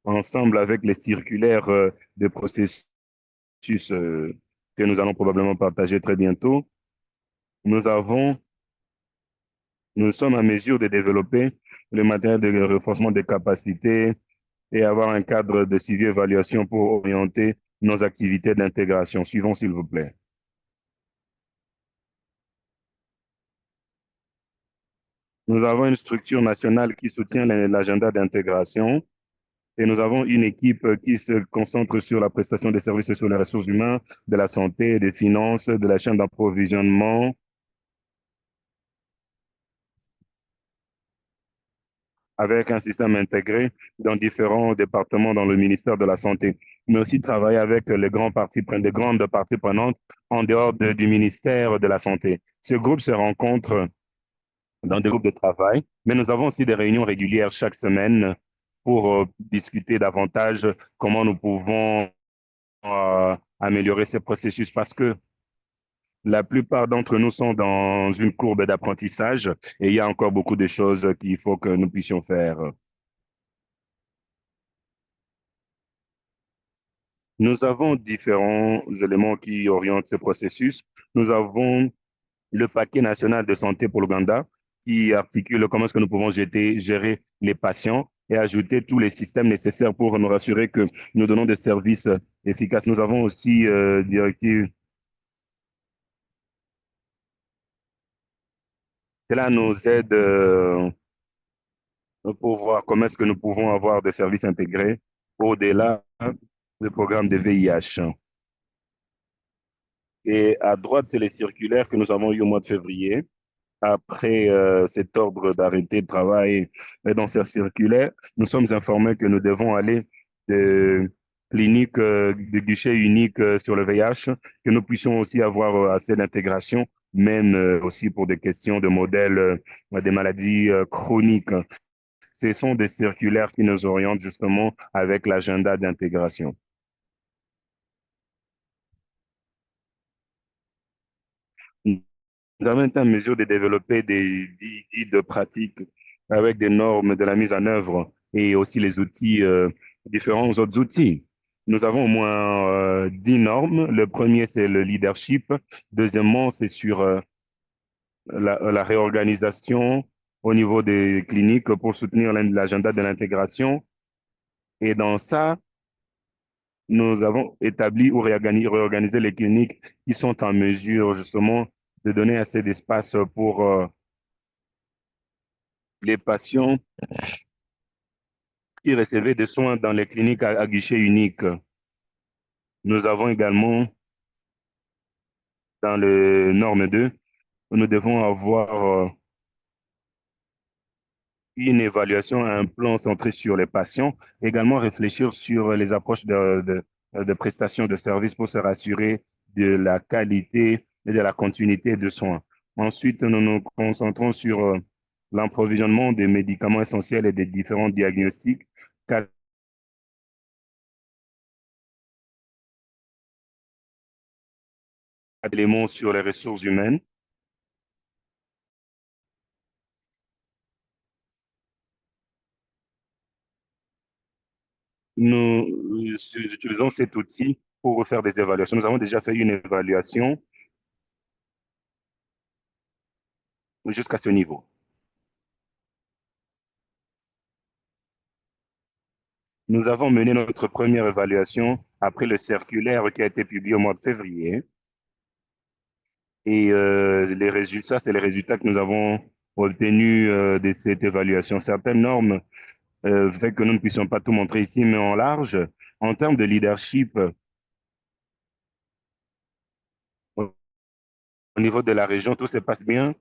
ensemble avec les circulaires de processus que nous allons probablement partager très bientôt. Nous sommes en mesure de développer le matériel de renforcement des capacités et avoir un cadre de suivi et évaluation pour orienter nos activités d'intégration. Suivons, s'il vous plaît. Nous avons une structure nationale qui soutient l'agenda d'intégration et nous avons une équipe qui se concentre sur la prestation des services sur les ressources humaines, de la santé, des finances, de la chaîne d'approvisionnement, avec un système intégré dans différents départements dans le ministère de la Santé, mais aussi travailler avec les grandes parties prenantes en dehors du ministère de la Santé. Ce groupe se rencontre dans des groupes de travail, mais nous avons aussi des réunions régulières chaque semaine pour discuter davantage comment nous pouvons améliorer ces processus parce que la plupart d'entre nous sont dans une courbe d'apprentissage et il y a encore beaucoup de choses qu'il faut que nous puissions faire. Nous avons différents éléments qui orientent ce processus. Nous avons le paquet national de santé pour l'Ouganda qui articule comment est-ce que nous pouvons gérer les patients et ajouter tous les systèmes nécessaires pour nous rassurer que nous donnons des services efficaces. Nous avons aussi directive. Cela nous aide pour voir comment est-ce que nous pouvons avoir des services intégrés au-delà du programme de VIH. Et à droite, c'est les circulaires que nous avons eu au mois de février. Après cet ordre d'arrêté de travail dans cette circulaire, nous sommes informés que nous devons aller de cliniques de guichet unique sur le VIH, que nous puissions aussi avoir assez d'intégration, même aussi pour des questions de modèles des maladies chroniques. Ce sont des circulaires qui nous orientent justement avec l'agenda d'intégration. Nous avons été en mesure de développer des guides pratiques avec des normes de la mise en œuvre et aussi les outils, différents autres outils. Nous avons au moins 10 normes. Le premier, c'est le leadership. Deuxièmement, c'est sur la réorganisation au niveau des cliniques pour soutenir l'agenda de l'intégration. Et dans ça, nous avons établi ou réorganisé les cliniques qui sont en mesure justement de donner assez d'espace pour les patients qui recevaient des soins dans les cliniques à guichet unique. Nous avons également, dans le norme 2, nous devons avoir une évaluation, un plan centré sur les patients, également réfléchir sur les approches de prestation de services pour se rassurer de la qualité et de la continuité de soins. Ensuite, nous nous concentrons sur l'approvisionnement des médicaments essentiels et des différents diagnostics, éléments sur les ressources humaines. Nous utilisons cet outil pour faire des évaluations. Nous avons déjà fait une évaluation jusqu'à ce niveau. Nous avons mené notre première évaluation après le circulaire qui a été publié au mois de février. Et les résultats, c'est les résultats que nous avons obtenus de cette évaluation. Certaines normes fait que nous ne puissions pas tout montrer ici, mais en large. En termes de leadership, au niveau de la région, tout se passe bien.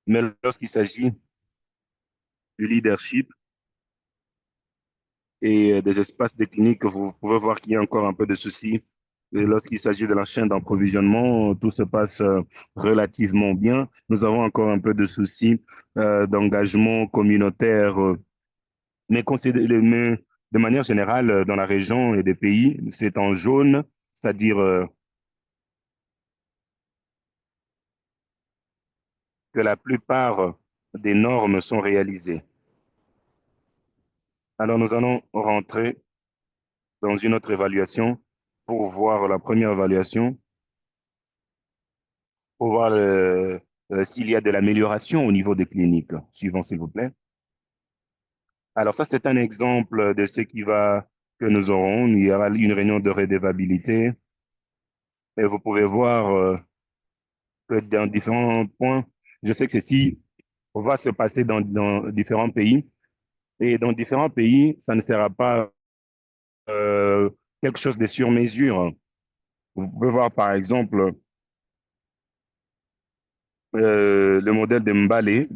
Mais lorsqu'il s'agit du leadership et des espaces de clinique, vous pouvez voir qu'il y a encore un peu de soucis. Et lorsqu'il s'agit de la chaîne d'approvisionnement, tout se passe relativement bien. Nous avons encore un peu de soucis d'engagement communautaire, mais de manière générale, dans la région et des pays, c'est en jaune, c'est-à-dire que la plupart des normes sont réalisées. Alors, nous allons rentrer dans une autre évaluation pour voir la première évaluation, pour voir s'il y a de l'amélioration au niveau des cliniques. Suivant, s'il vous plaît. Alors, ça, c'est un exemple de ce que nous aurons. Il y aura une réunion de redevabilité et vous pouvez voir que dans différents points, je sais que ceci va se passer dans différents pays. Et dans différents pays, ça ne sera pas quelque chose de sur mesure. Vous pouvez voir, par exemple, le modèle de Mbale,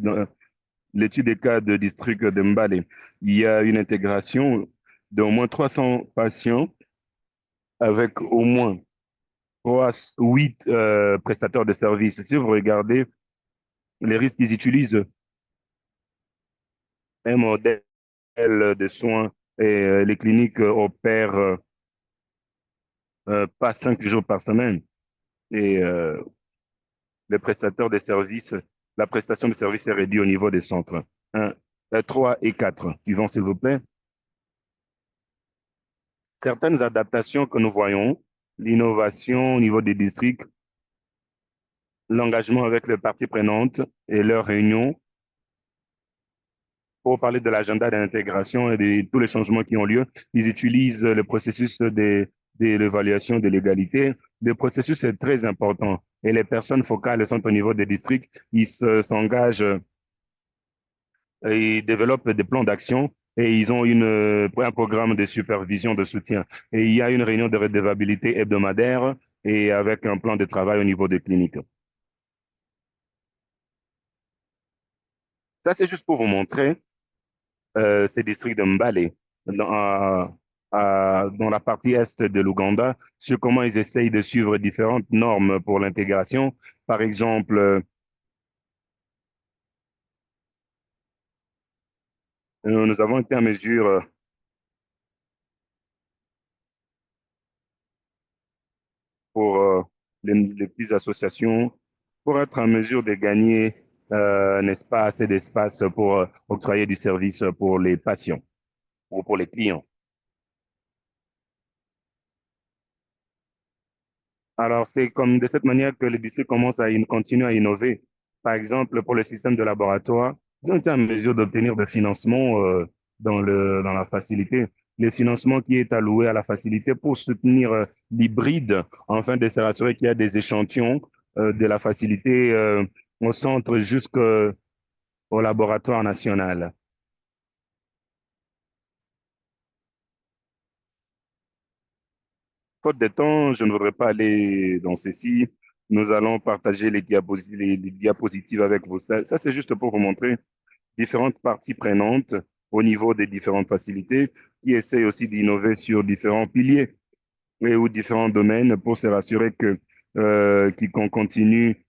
l'étude des cas de district de Mbale. Il y a une intégration d'au moins 300 patients avec au moins 8 prestataires de services. Si vous regardez les risques qu'ils utilisent, un modèle de soins et les cliniques opèrent pas 5 jours par semaine. Et les prestataires de services, la prestation de services est réduite au niveau des centres. 1, 3 et 4. Suivant, s'il vous plaît. Certaines adaptations que nous voyons, l'innovation au niveau des districts, l'engagement avec les parties prenantes et leurs réunions pour parler de l'agenda d'intégration et de tous les changements qui ont lieu. Ils utilisent le processus de l'évaluation de l'égalité. Le processus est très important et les personnes focales sont au niveau des districts. Ils s'engagent et ils développent des plans d'action et ils ont un programme de supervision, de soutien. Et il y a une réunion de redevabilité hebdomadaire et avec un plan de travail au niveau des cliniques. Ça, c'est juste pour vous montrer ces districts de Mbale dans la partie est de l'Ouganda sur comment ils essayent de suivre différentes normes pour l'intégration. Par exemple, nous avons été en mesure pour les petites associations pour être en mesure de gagner, n'est-ce pas, assez d'espace pour octroyer du service pour les patients ou pour les clients. Alors, c'est comme de cette manière que les districts commencent à continuer à innover. Par exemple, pour le système de laboratoire, ils ont été en mesure d'obtenir des financements dans la facilité. Le financement qui est alloué à la facilité pour soutenir l'hybride, afin de se rassurer qu'il y a des échantillons de la facilité au centre jusqu'au laboratoire national. Faute de temps, je ne voudrais pas aller dans ceci. Nous allons partager les diapositives avec vous. Ça, c'est juste pour vous montrer différentes parties prenantes au niveau des différentes facilités qui essayent aussi d'innover sur différents piliers ou différents domaines pour se rassurer qu'on continue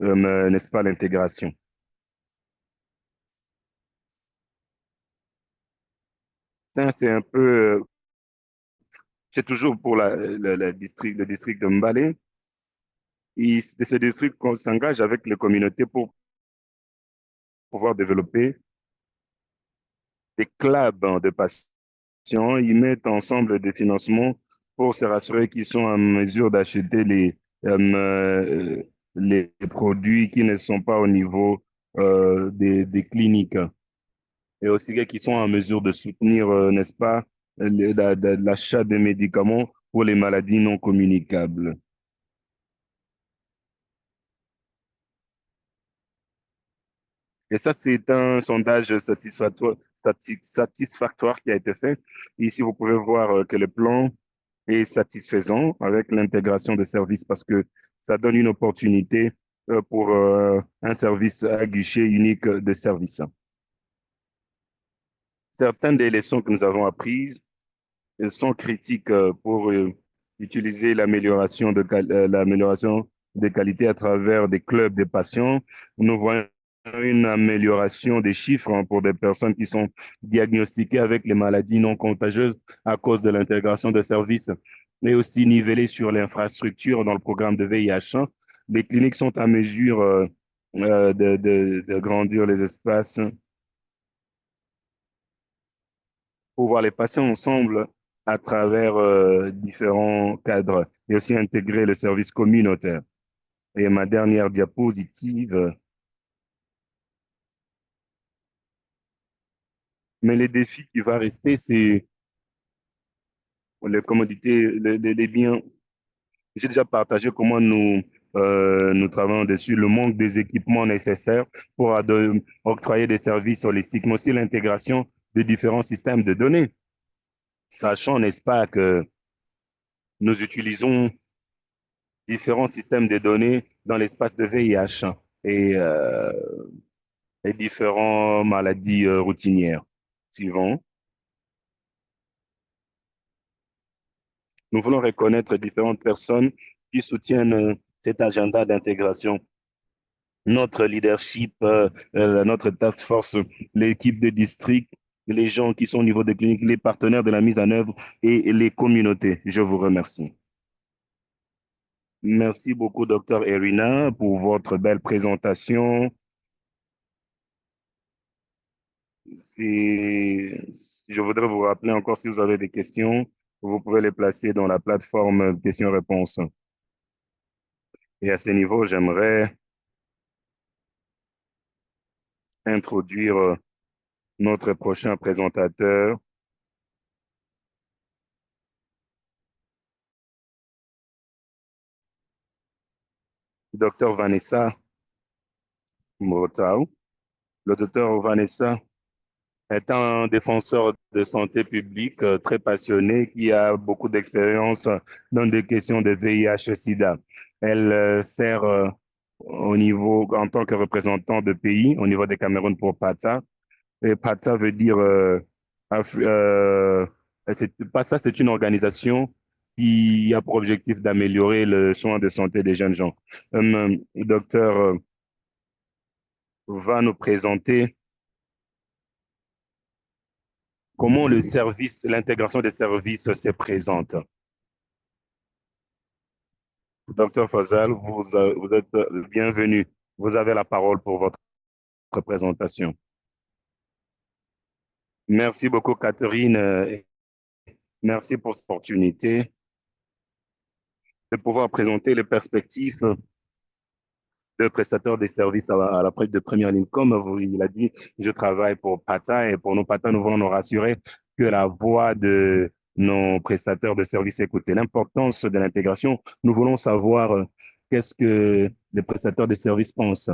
n'est-ce pas, l'intégration. Ça, c'est un peu, c'est toujours pour le district de Mbale. Ce district s'engage avec les communautés pour pouvoir développer des clubs de patients. Ils mettent ensemble des financements pour se rassurer qu'ils sont en mesure d'acheter les produits qui ne sont pas au niveau des cliniques et aussi qu'ils sont en mesure de soutenir, n'est-ce pas, l'achat des médicaments pour les maladies non communicables. Et ça, c'est un sondage satisfactoire qui a été fait. Ici, vous pouvez voir que le plan est satisfaisant avec l'intégration de services parce que ça donne une opportunité pour un service à guichet unique de services. Certaines des leçons que nous avons apprises sont critiques pour utiliser l'amélioration des qualités à travers des clubs de patients. Nous voyons une amélioration des chiffres pour des personnes qui sont diagnostiquées avec les maladies non contagieuses à cause de l'intégration de services, mais aussi nivelé sur l'infrastructure dans le programme de VIH. Les cliniques sont à mesure de grandir les espaces pour voir les patients ensemble à travers différents cadres et aussi intégrer le service communautaire. Et ma dernière diapositive, mais les défis qui vont rester, c'est les commodités, les biens. J'ai déjà partagé comment nous travaillons dessus, le manque des équipements nécessaires pour octroyer des services holistiques, mais aussi l'intégration de différents systèmes de données, sachant, n'est-ce pas, que nous utilisons différents systèmes de données dans l'espace de VIH et, euh, et différentes maladies routinières. Suivant, nous voulons reconnaître différentes personnes qui soutiennent cet agenda d'intégration. Notre leadership, notre task force, l'équipe de district, les gens qui sont au niveau des cliniques, les partenaires de la mise en œuvre et les communautés. Je vous remercie. Merci beaucoup, Dr. Erina, pour votre belle présentation. Je voudrais vous rappeler encore, si vous avez des questions, vous pouvez les placer dans la plateforme questions-réponses. Et à ce niveau, j'aimerais introduire notre prochain présentateur, Dr Vanessa Motau. Le docteur Vanessa est un défenseur de santé publique très passionné qui a beaucoup d'expérience dans des questions de VIH-Sida. Elle sert en tant que représentant de pays au niveau des Cameroun pour PATA. Et PATA veut dire, PATA, c'est une organisation qui a pour objectif d'améliorer le soin de santé des jeunes gens. Le docteur va nous présenter comment l'intégration des services se présente. Docteur Fazal, vous êtes le bienvenu. Vous avez la parole pour votre présentation. Merci beaucoup, Catherine. Merci pour cette opportunité de pouvoir présenter les perspectives de prestataires des services à la de première ligne. Comme il a dit, je travaille pour PATA et pour nos PATA, nous voulons nous rassurer que la voix de nos prestataires de services est écoutée. L'importance de l'intégration, nous voulons savoir qu'est-ce que les prestataires de services pensent.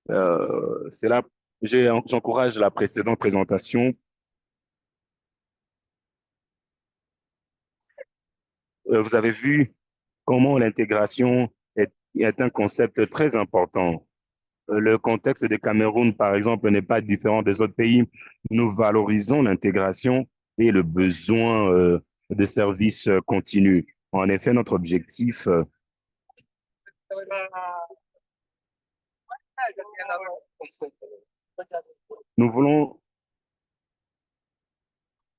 C'est là, j'encourage la précédente présentation. Vous avez vu comment l'intégration est un concept très important. Le contexte du Cameroun, par exemple, n'est pas différent des autres pays. Nous valorisons l'intégration et le besoin de services continus. En effet, notre objectif, nous voulons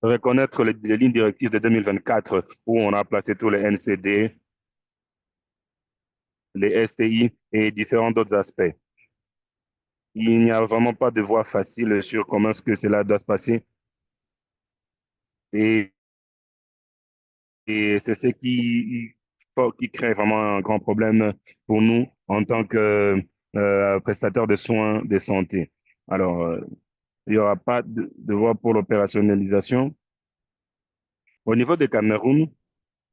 reconnaître les lignes directives de 2024 où on a placé tous les NCD, les STI et différents autres aspects. Il n'y a vraiment pas de voie facile sur comment est-ce que cela doit se passer. Et c'est ce qui crée vraiment un grand problème pour nous en tant que prestataire de soins de santé. Alors, il n'y aura pas de voie pour l'opérationnalisation. Au niveau du Cameroun,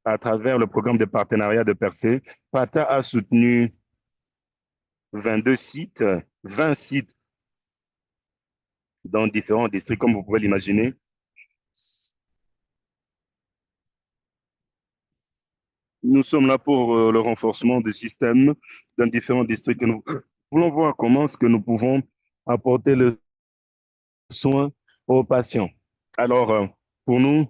à travers le programme de partenariat de Percé, PATA a soutenu 22 sites, 20 sites dans différents districts, comme vous pouvez l'imaginer. Nous sommes là pour le renforcement du système dans différents districts. Nous voulons voir comment est-ce que nous pouvons apporter le soin aux patients. Alors, pour nous,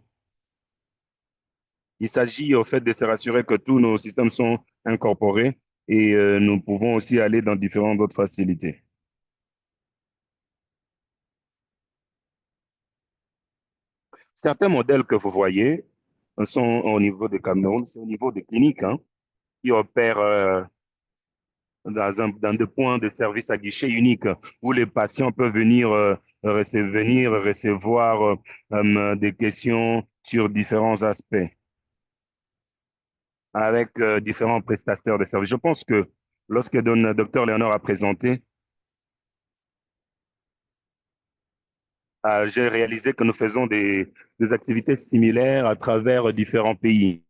il s'agit au fait de se rassurer que tous nos systèmes sont incorporés et nous pouvons aussi aller dans différentes autres facilités. Certains modèles que vous voyez sont au niveau des Cameroun, c'est au niveau des cliniques qui opèrent dans des points de service à guichet unique où les patients peuvent venir recevoir des questions sur différents aspects avec différents prestataires de services. Je pense que lorsque le docteur Léonard a présenté, j'ai réalisé que nous faisons des activités similaires à travers différents pays.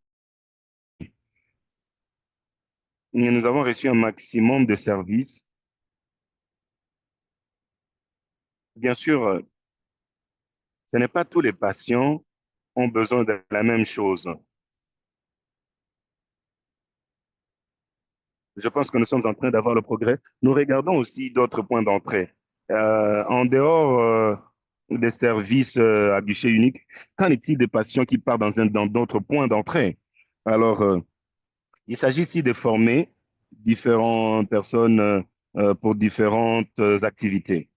Nous avons reçu un maximum de services. Bien sûr, ce n'est pas tous les patients ont besoin de la même chose. Je pense que nous sommes en train d'avoir le progrès. Nous regardons aussi d'autres points d'entrée. En dehors des services à guichet unique, qu'en est-il des patients qui partent dans d'autres points d'entrée? Alors, il s'agit ici de former différentes personnes pour différentes activités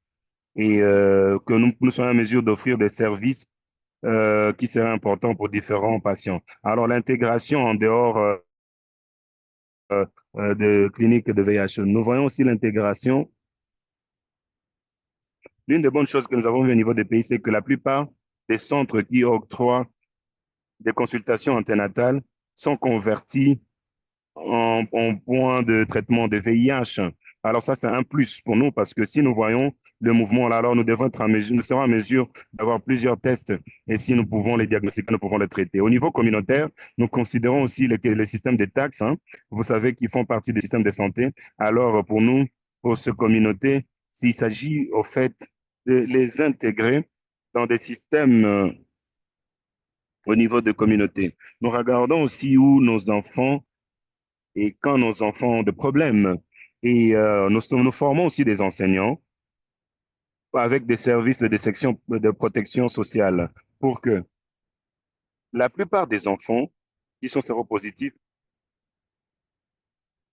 et que nous soyons en mesure d'offrir des services qui seraient importants pour différents patients. Alors, l'intégration en dehors de cliniques de VIH. Nous voyons aussi l'intégration L'une des bonnes choses que nous avons vues au niveau des pays, c'est que la plupart des centres qui octroient des consultations anténatales sont convertis en point de traitement de VIH. Alors ça, c'est un plus pour nous parce que si nous voyons le mouvement là, alors nous devons être en mesure, nous serons en mesure d'avoir plusieurs tests et si nous pouvons les diagnostiquer, nous pouvons les traiter. Au niveau communautaire, nous considérons aussi les systèmes de taxes, hein, vous savez, qui font partie du système de santé. Alors pour nous, pour ces communautés, s'il s'agit au fait de les intégrer dans des systèmes au niveau de communauté. Nous regardons aussi où nos enfants et quand nos enfants ont des problèmes. Et nous formons aussi des enseignants avec des services de sections de protection sociale pour que la plupart des enfants qui sont séropositifs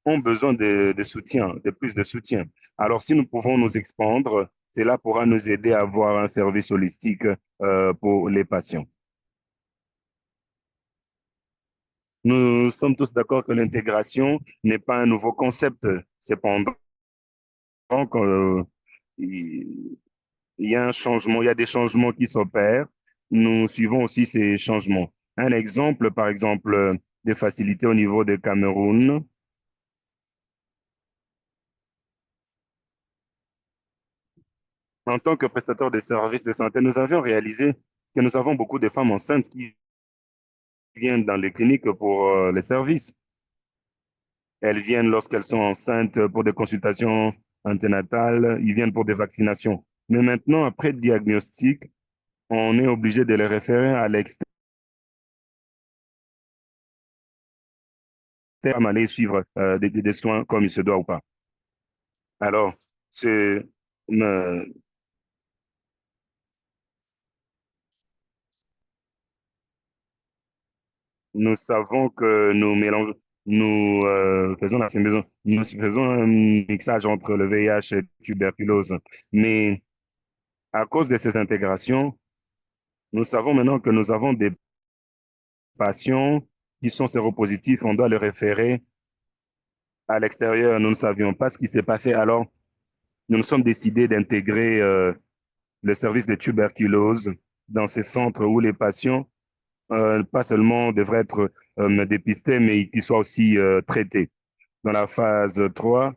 ont besoin de soutien, de plus de soutien. Alors, si nous pouvons nous expandre, cela pourra nous aider à avoir un service holistique pour les patients. Nous sommes tous d'accord que l'intégration n'est pas un nouveau concept. Cependant, il y a un changement, il y a des changements qui s'opèrent. Nous suivons aussi ces changements. Un exemple, par exemple, des facilités au niveau de Cameroun. En tant que prestataire de services de santé, nous avions réalisé que nous avons beaucoup de femmes enceintes qui viennent dans les cliniques pour les services. Elles viennent lorsqu'elles sont enceintes pour des consultations anténatales, ils viennent pour des vaccinations. Mais maintenant, après le diagnostic, on est obligé de les référer à l'externe, aller suivre des soins comme il se doit ou pas. Alors, c'est, euh, nous savons que nous mélangeons, nous faisons un mixage entre le VIH et la tuberculose. Mais à cause de ces intégrations, nous savons maintenant que nous avons des patients qui sont séropositifs, on doit les référer à l'extérieur. Nous ne savions pas ce qui s'est passé. Alors, nous nous sommes décidés d'intégrer le service de tuberculose dans ces centres où les patients, pas seulement devraient être dépistés, mais qu'ils soient aussi traités. Dans la phase 3,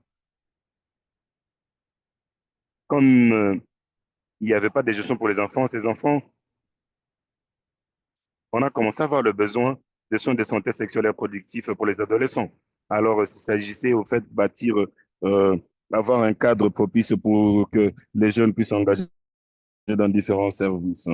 comme il n'y avait pas de gestion pour les enfants, ces enfants, on a commencé à avoir le besoin de soins de santé sexuelle et reproductive pour les adolescents. Alors, il s'agissait au fait de bâtir, avoir un cadre propice pour que les jeunes puissent s'engager dans différents services.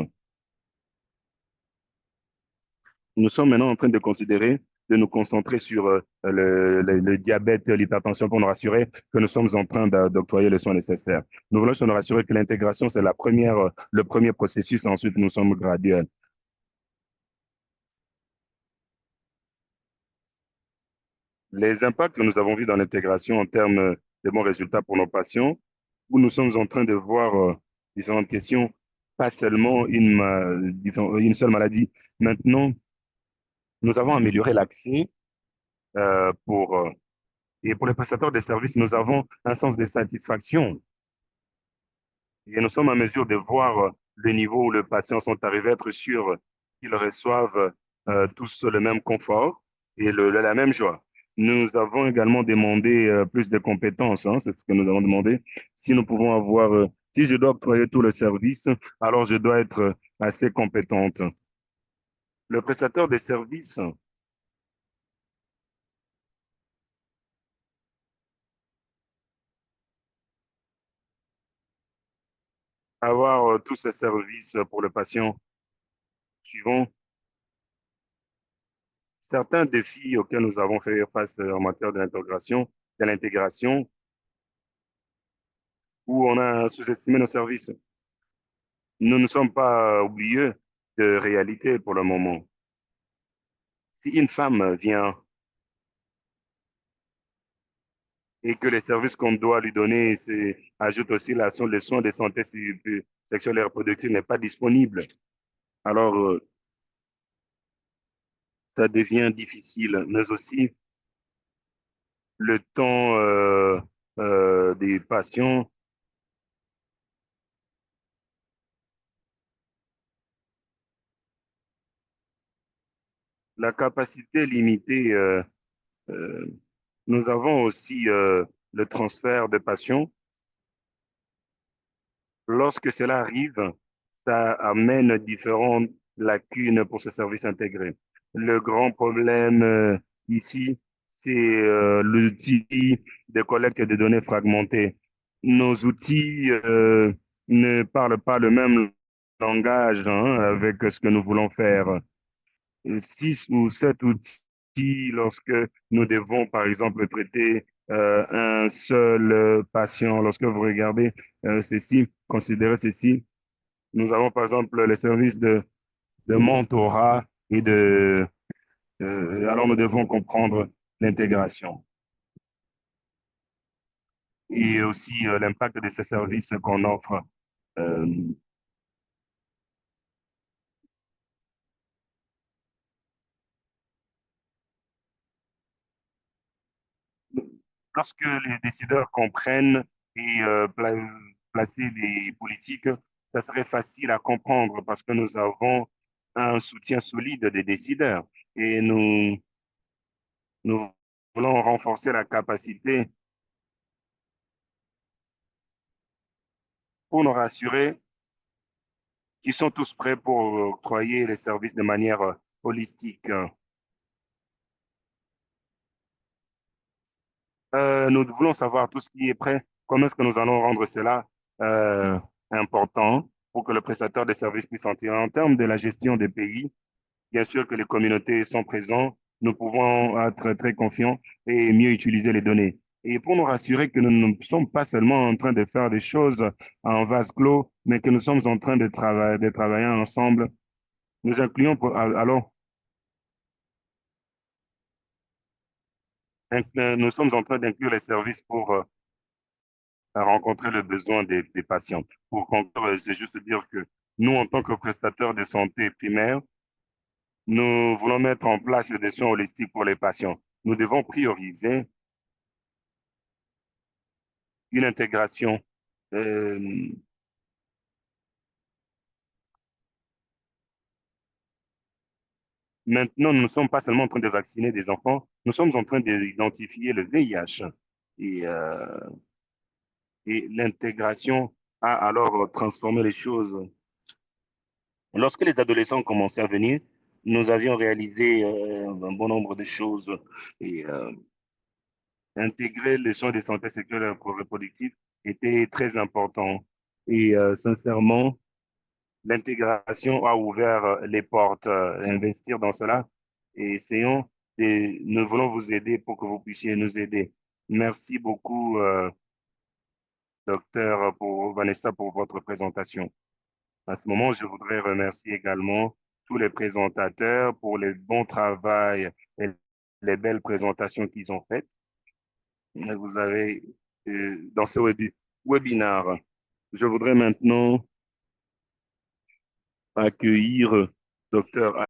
Nous sommes maintenant en train de considérer de nous concentrer sur le diabète, l'hypertension pour nous rassurer que nous sommes en train d'octroyer les soins nécessaires. Nous voulons nous rassurer que l'intégration, c'est le premier processus. Ensuite, nous sommes graduels. Les impacts que nous avons vus dans l'intégration en termes de bons résultats pour nos patients, où nous sommes en train de voir différentes questions, pas seulement une seule maladie. Maintenant, nous avons amélioré l'accès pour et pour les prestataires de services, nous avons un sens de satisfaction et nous sommes en mesure de voir le niveau où les patients sont arrivés à être sûrs qu'ils reçoivent tous le même confort et la même joie. Nous avons également demandé plus de compétences, hein, c'est ce que nous avons demandé. Si nous pouvons avoir, si je dois octroyer tout le service, alors je dois être assez compétente. Le prestataire de services avoir tous ces services pour le patient suivant. Certains défis auxquels nous avons fait face en matière de l'intégration, où on a sous-estimé nos services. Nous ne sommes pas oublieux de réalité pour le moment. Si une femme vient et que les services qu'on doit lui donner ajoute aussi les soins de santé sexuelle et reproductive n'est pas disponible, alors ça devient difficile, mais aussi le temps des patients la capacité limitée, nous avons aussi le transfert de patients. Lorsque cela arrive, ça amène différentes lacunes pour ce service intégré. Le grand problème ici, c'est l'outil de collecte de données fragmentées. Nos outils ne parlent pas le même langage avec ce que nous voulons faire. 6 ou 7 outils lorsque nous devons, par exemple, traiter un seul patient. Lorsque vous regardez ceci, considérez ceci. Nous avons, par exemple, les services de mentorat et alors nous devons comprendre l'intégration et aussi l'impact de ces services qu'on offre. Euh, Lorsque les décideurs comprennent et placer des politiques, ça serait facile à comprendre parce que nous avons un soutien solide des décideurs et nous voulons renforcer la capacité pour nous rassurer qu'ils sont tous prêts pour octroyer les services de manière holistique. Nous voulons savoir tout ce qui est prêt. Comment est-ce que nous allons rendre cela euh, important pour que le prestataire de services puisse en tirer en termes de la gestion des pays? Bien sûr que les communautés sont présentes. Nous pouvons être très confiants et mieux utiliser les données. Et pour nous rassurer que nous ne sommes pas seulement en train de faire des choses en vase clos, mais que nous sommes en train de travailler ensemble, nous incluons alors nous sommes en train d'inclure les services pour rencontrer le besoin des patients. Pour conclure, c'est juste dire que nous, en tant que prestataires de santé primaire, nous voulons mettre en place des soins holistiques pour les patients. Nous devons prioriser une intégration. Euh, Maintenant, nous ne sommes pas seulement en train de vacciner des enfants, nous sommes en train d'identifier le VIH. Et, euh, et l'intégration a alors transformé les choses. Lorsque les adolescents ont commencé à venir, nous avions réalisé un bon nombre de choses et intégrer les soins de santé sexuelle et reproductive était très important. Et sincèrement, l'intégration a ouvert les portes, investir dans cela et essayons nous voulons vous aider pour que vous puissiez nous aider. Merci beaucoup, docteur pour Vanessa, pour votre présentation. À ce moment, je voudrais remercier également tous les présentateurs pour le bon travail et les belles présentations qu'ils ont faites. Vous avez, dans ce webinaire, je voudrais maintenant accueillir docteur.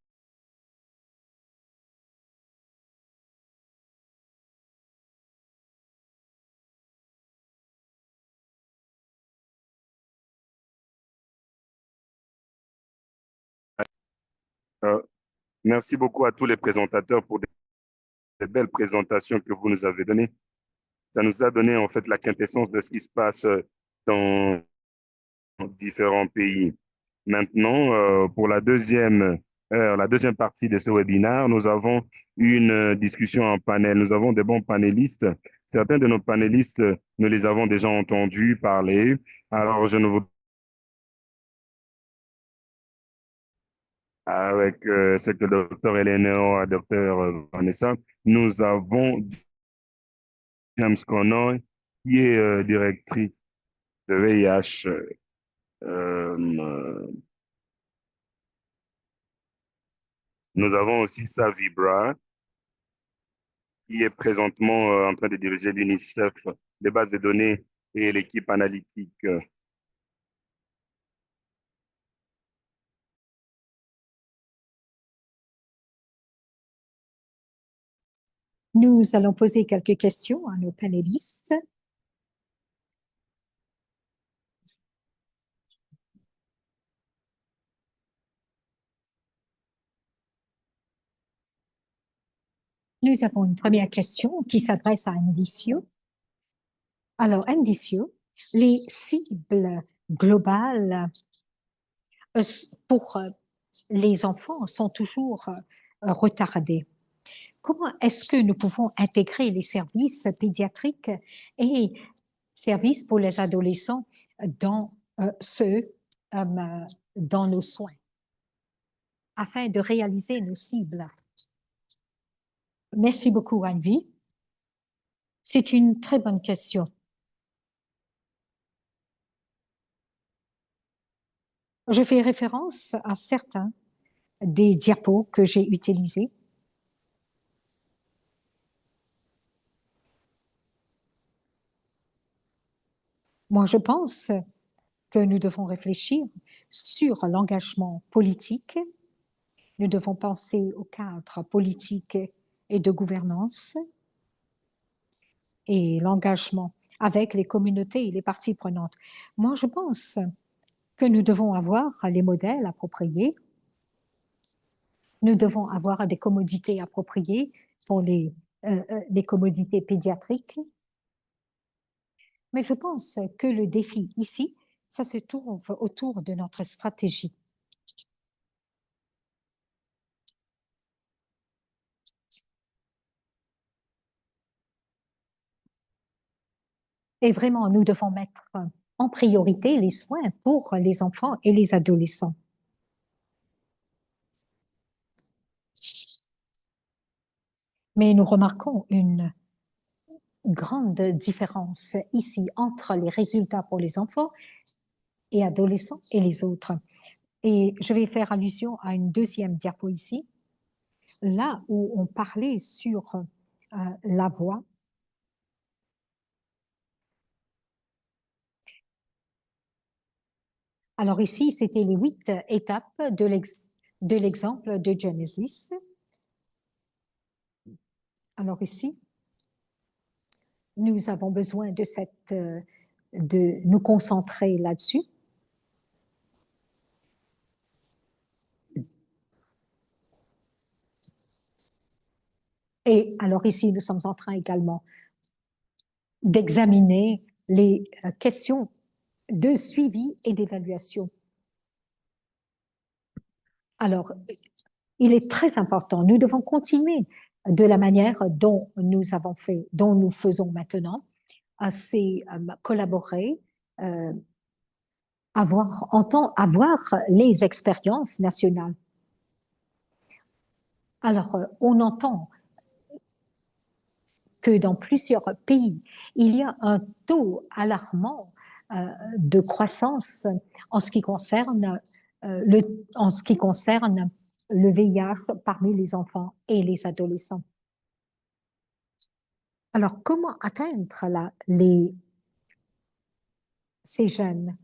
Merci beaucoup à tous les présentateurs pour des belles présentations que vous nous avez données. Ça nous a donné en fait la quintessence de ce qui se passe dans différents pays. Maintenant, pour la deuxième partie de ce webinaire, nous avons une discussion en panel. Nous avons des bons panélistes. Certains de nos panélistes, nous les avons déjà entendus parler. Alors, je ne vous avec ce que le docteur Eleanor, docteur Vanessa, nous avons James Connoy, qui est directrice de VIH. Nous avons aussi Savi Bra, qui est présentement en train de diriger l'UNICEF, les bases de données et l'équipe analytique. Nous allons poser quelques questions à nos panélistes. Nous avons une première question qui s'adresse à Indicio. Alors, Indicio, les cibles globales pour les enfants sont toujours retardées. Comment est-ce que nous pouvons intégrer les services pédiatriques et services pour les adolescents dans dans nos soins afin de réaliser nos cibles? Merci beaucoup, Anvi. C'est une très bonne question. Je fais référence à certains des diapos que j'ai utilisés. Moi, je pense que nous devons réfléchir sur l'engagement politique. Nous devons penser au cadre politique et de gouvernance et l'engagement avec les communautés et les parties prenantes. Moi, je pense que nous devons avoir les modèles appropriés. Nous devons avoir des commodités appropriées pour les commodités pédiatriques. Mais je pense que le défi ici, ça se trouve autour de notre stratégie. Et vraiment, nous devons mettre en priorité les soins pour les enfants et les adolescents. Mais nous remarquons une grande différence ici entre les résultats pour les enfants et adolescents et les autres. Et je vais faire allusion à une deuxième diapo ici, là où on parlait sur la voix. Alors ici, c'était les 8 étapes de l'exemple de Genesis. Alors ici, nous avons besoin de nous concentrer là-dessus. Et alors ici, nous sommes en train également d'examiner les questions de suivi et d'évaluation. Alors, il est très important, nous devons continuer de la manière dont nous avons fait, dont nous faisons maintenant, c'est collaborer, avoir les expériences nationales. Alors, on entend que dans plusieurs pays, il y a un taux alarmant de croissance en ce qui concerne le VIH parmi les enfants et les adolescents. Alors, comment atteindre ces jeunes?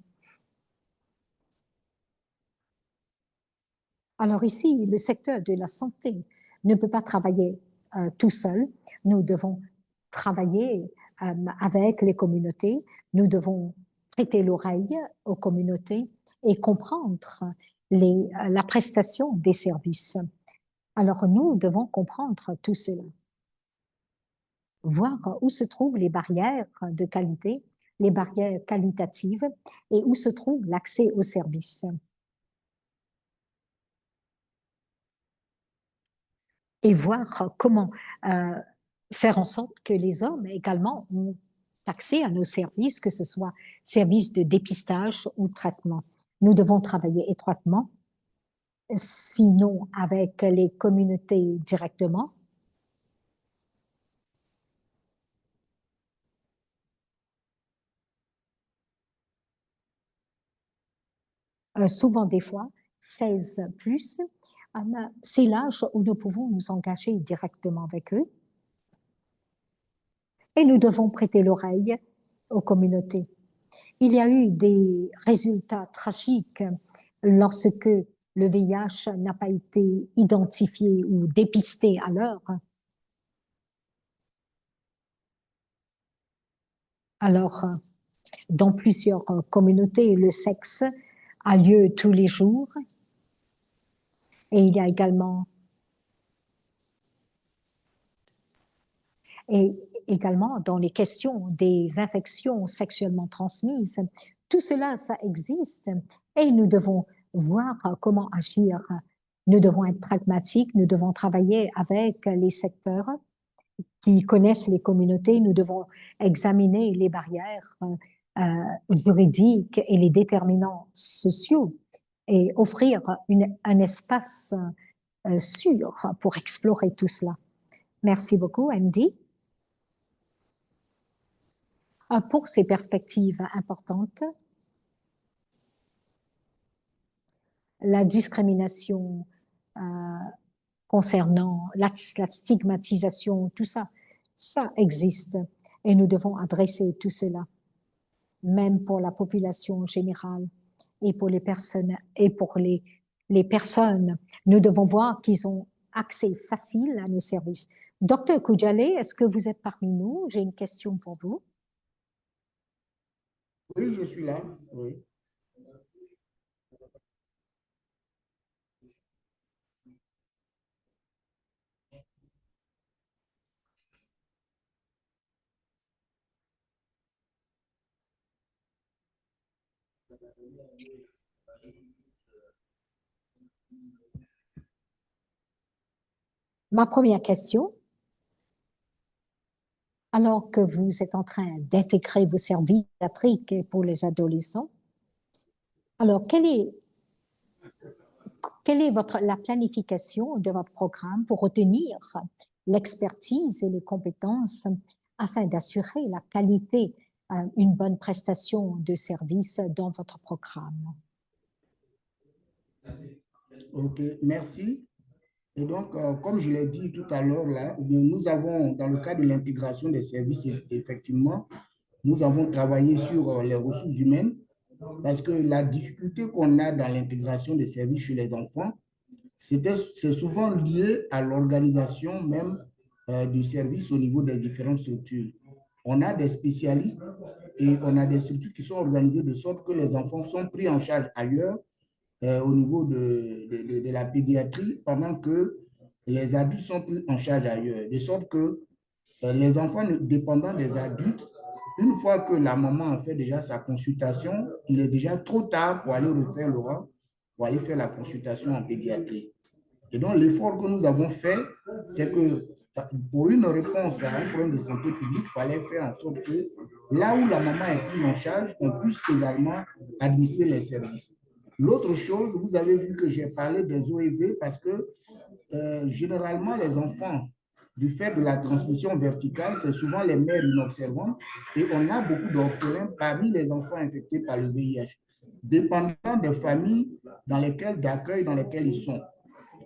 Alors ici, le secteur de la santé ne peut pas travailler tout seul. Nous devons travailler avec les communautés. Nous devons prêter l'oreille aux communautés et comprendre la prestation des services. Alors nous devons comprendre tout cela. Voir où se trouvent les barrières de qualité, les barrières qualitatives et où se trouve l'accès aux services. Et voir comment faire en sorte que les hommes également ont accès à nos services, que ce soit services de dépistage ou traitement. Nous devons travailler étroitement, sinon avec les communautés directement. Souvent des fois, 16 plus, c'est l'âge où nous pouvons nous engager directement avec eux. Et nous devons prêter l'oreille aux communautés. Il y a eu des résultats tragiques lorsque le VIH n'a pas été identifié ou dépisté à l'heure. Alors, dans plusieurs communautés, le sexe a lieu tous les jours. Et il y a également et également dans les questions des infections sexuellement transmises. Tout cela, ça existe et nous devons voir comment agir. Nous devons être pragmatiques, nous devons travailler avec les secteurs qui connaissent les communautés, nous devons examiner les barrières juridiques et les déterminants sociaux et offrir un espace sûr pour explorer tout cela. Merci beaucoup, Andy, pour ces perspectives importantes. La discrimination concernant la stigmatisation, tout ça, ça existe et nous devons adresser tout cela, même pour la population générale et pour les personnes Nous devons voir qu'ils ont accès facile à nos services. Docteur Koudjale, est-ce que vous êtes parmi nous? J'ai une question pour vous. Oui, je suis là. Oui. Ma première question, alors que vous êtes en train d'intégrer vos services pédiatriques pour les adolescents, alors quelle est la planification de votre programme pour retenir l'expertise et les compétences afin d'assurer la qualité, une bonne prestation de service dans votre programme? OK, merci. Et donc, comme je l'ai dit tout à l'heure, là, nous avons, dans le cadre de l'intégration des services, effectivement, nous avons travaillé sur les ressources humaines parce que la difficulté qu'on a dans l'intégration des services chez les enfants, c'est souvent lié à l'organisation même du service au niveau des différentes structures. On a des spécialistes et on a des structures qui sont organisées de sorte que les enfants sont pris en charge ailleurs au niveau de la pédiatrie pendant que les adultes sont pris en charge ailleurs. De sorte que les enfants dépendant des adultes, une fois que la maman a fait déjà sa consultation, il est déjà trop tard pour aller refaire le rang, pour aller faire la consultation en pédiatrie. Et donc, l'effort que nous avons fait, c'est que pour une réponse à un problème de santé publique, il fallait faire en sorte que là où la maman est prise en charge, on puisse également administrer les services. L'autre chose, vous avez vu que j'ai parlé des OEV parce que généralement, les enfants, du fait de la transmission verticale, c'est souvent les mères inobservantes et on a beaucoup d'orphelins parmi les enfants infectés par le VIH, dépendant des familles d'accueil dans lesquelles ils sont.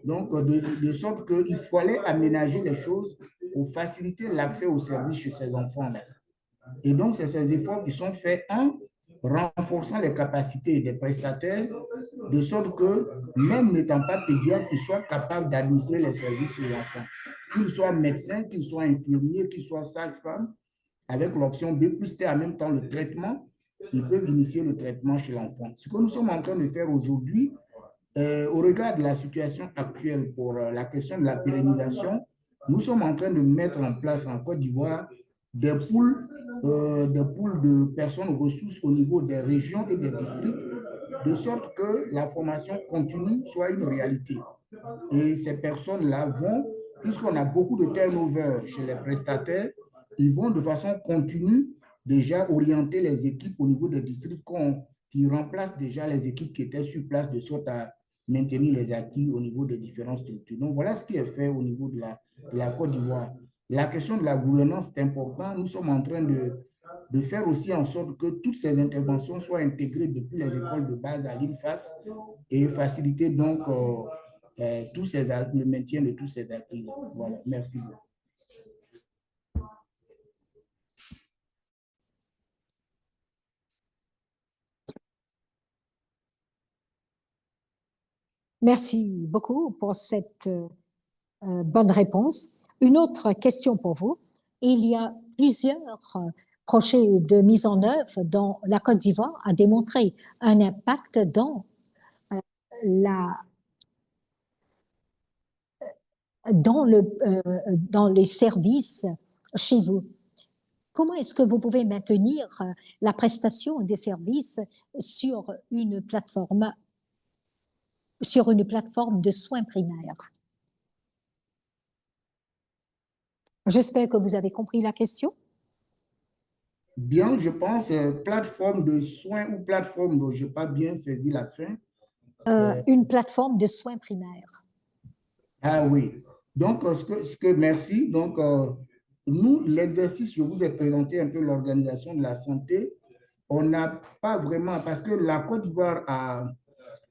Donc, de sorte qu'il fallait aménager les choses pour faciliter l'accès aux services chez ces enfants-là. Et donc, c'est ces efforts qui sont faits en renforçant les capacités des prestataires, de sorte que, même n'étant pas pédiatre, ils soient capables d'administrer les services aux enfants. Qu'ils soient médecins, qu'ils soient infirmiers, qu'ils soient sages-femmes, avec l'option B plus T en même temps le traitement, ils peuvent initier le traitement chez l'enfant. Ce que nous sommes en train de faire aujourd'hui, au regard de la situation actuelle pour la question de la pérennisation, nous sommes en train de mettre en place en Côte d'Ivoire des poules de personnes ressources au niveau des régions et des districts, de sorte que la formation continue soit une réalité. Et ces personnes-là vont, puisqu'on a beaucoup de turnover chez les prestataires, ils vont de façon continue déjà orienter les équipes au niveau des districts qui remplacent déjà les équipes qui étaient sur place de sorte à maintenir les acquis au niveau des différentes structures. Donc, voilà ce qui est fait au niveau de la Côte d'Ivoire. La question de la gouvernance est importante. Nous sommes en train de faire aussi en sorte que toutes ces interventions soient intégrées depuis les écoles de base à l'INFAS et faciliter donc le maintien de tous ces acquis. Voilà, merci beaucoup. Merci beaucoup pour cette bonne réponse. Une autre question pour vous. Il y a plusieurs projets de mise en œuvre dont la Côte d'Ivoire a démontré un impact dans dans les services chez vous. Comment est-ce que vous pouvez maintenir la prestation des services sur une plateforme de soins primaires? J'espère que vous avez compris la question. Bien, je pense, plateforme de soins ou plateforme, je n'ai pas bien saisi la fin. Une plateforme de soins primaires. Ah oui. Donc, merci. Donc, nous, l'exercice, je vous ai présenté un peu l'organisation de la santé. On n'a pas vraiment, parce que la Côte d'Ivoire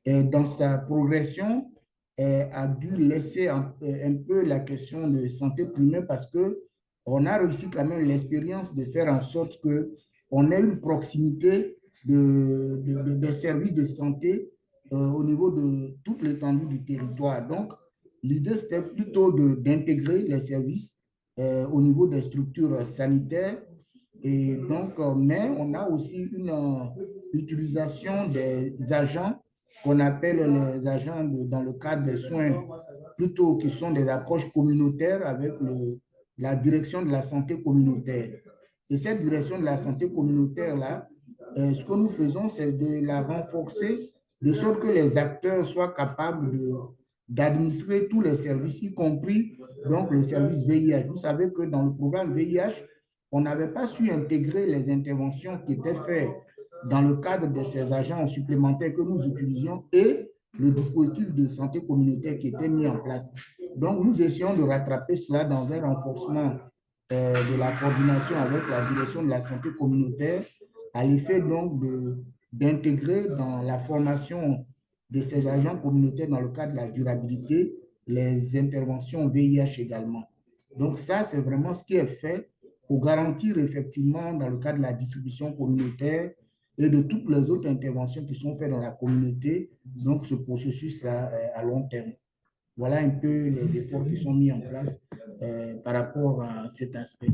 dans sa progression, a dû laisser un peu la question de santé primaire parce que on a réussi quand même l'expérience de faire en sorte que on ait une proximité des services de santé au niveau de toute l'étendue du territoire. Donc, l'idée, c'était plutôt d'intégrer les services au niveau des structures sanitaires. Et donc, mais on a aussi une utilisation des agents qu'on appelle les agents dans le cadre des soins, plutôt qui sont des approches communautaires avec la direction de la santé communautaire. Et cette direction de la santé communautaire-là, ce que nous faisons, c'est de la renforcer de sorte que les acteurs soient capables d'administrer tous les services, y compris donc le service VIH. Vous savez que dans le programme VIH, on n'avait pas su intégrer les interventions qui étaient faites dans le cadre de ces agents supplémentaires que nous utilisions et le dispositif de santé communautaire qui était mis en place. Donc, nous essayons de rattraper cela dans un renforcement de la coordination avec la direction de la santé communautaire à l'effet donc d'intégrer dans la formation de ces agents communautaires dans le cadre de la durabilité les interventions VIH également. Donc ça, c'est vraiment ce qui est fait pour garantir effectivement dans le cadre de la distribution communautaire et de toutes les autres interventions qui sont faites dans la communauté, donc ce processus-là à long terme. Voilà un peu les efforts qui sont mis en place par rapport à cet aspect.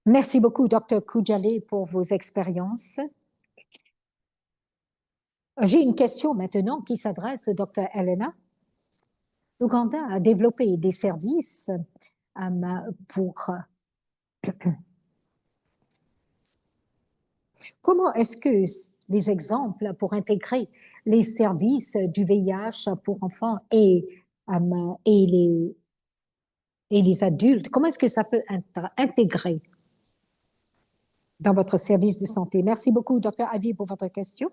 Merci beaucoup, Dr. Kujale, pour vos expériences. J'ai une question maintenant qui s'adresse au Dr. Elena. L'Ouganda a développé des services pour... Comment est-ce que les exemples pour intégrer les services du VIH pour enfants et les adultes, comment est-ce que ça peut être intégré dans votre service de santé? Merci beaucoup, Dr. Avier, pour votre question.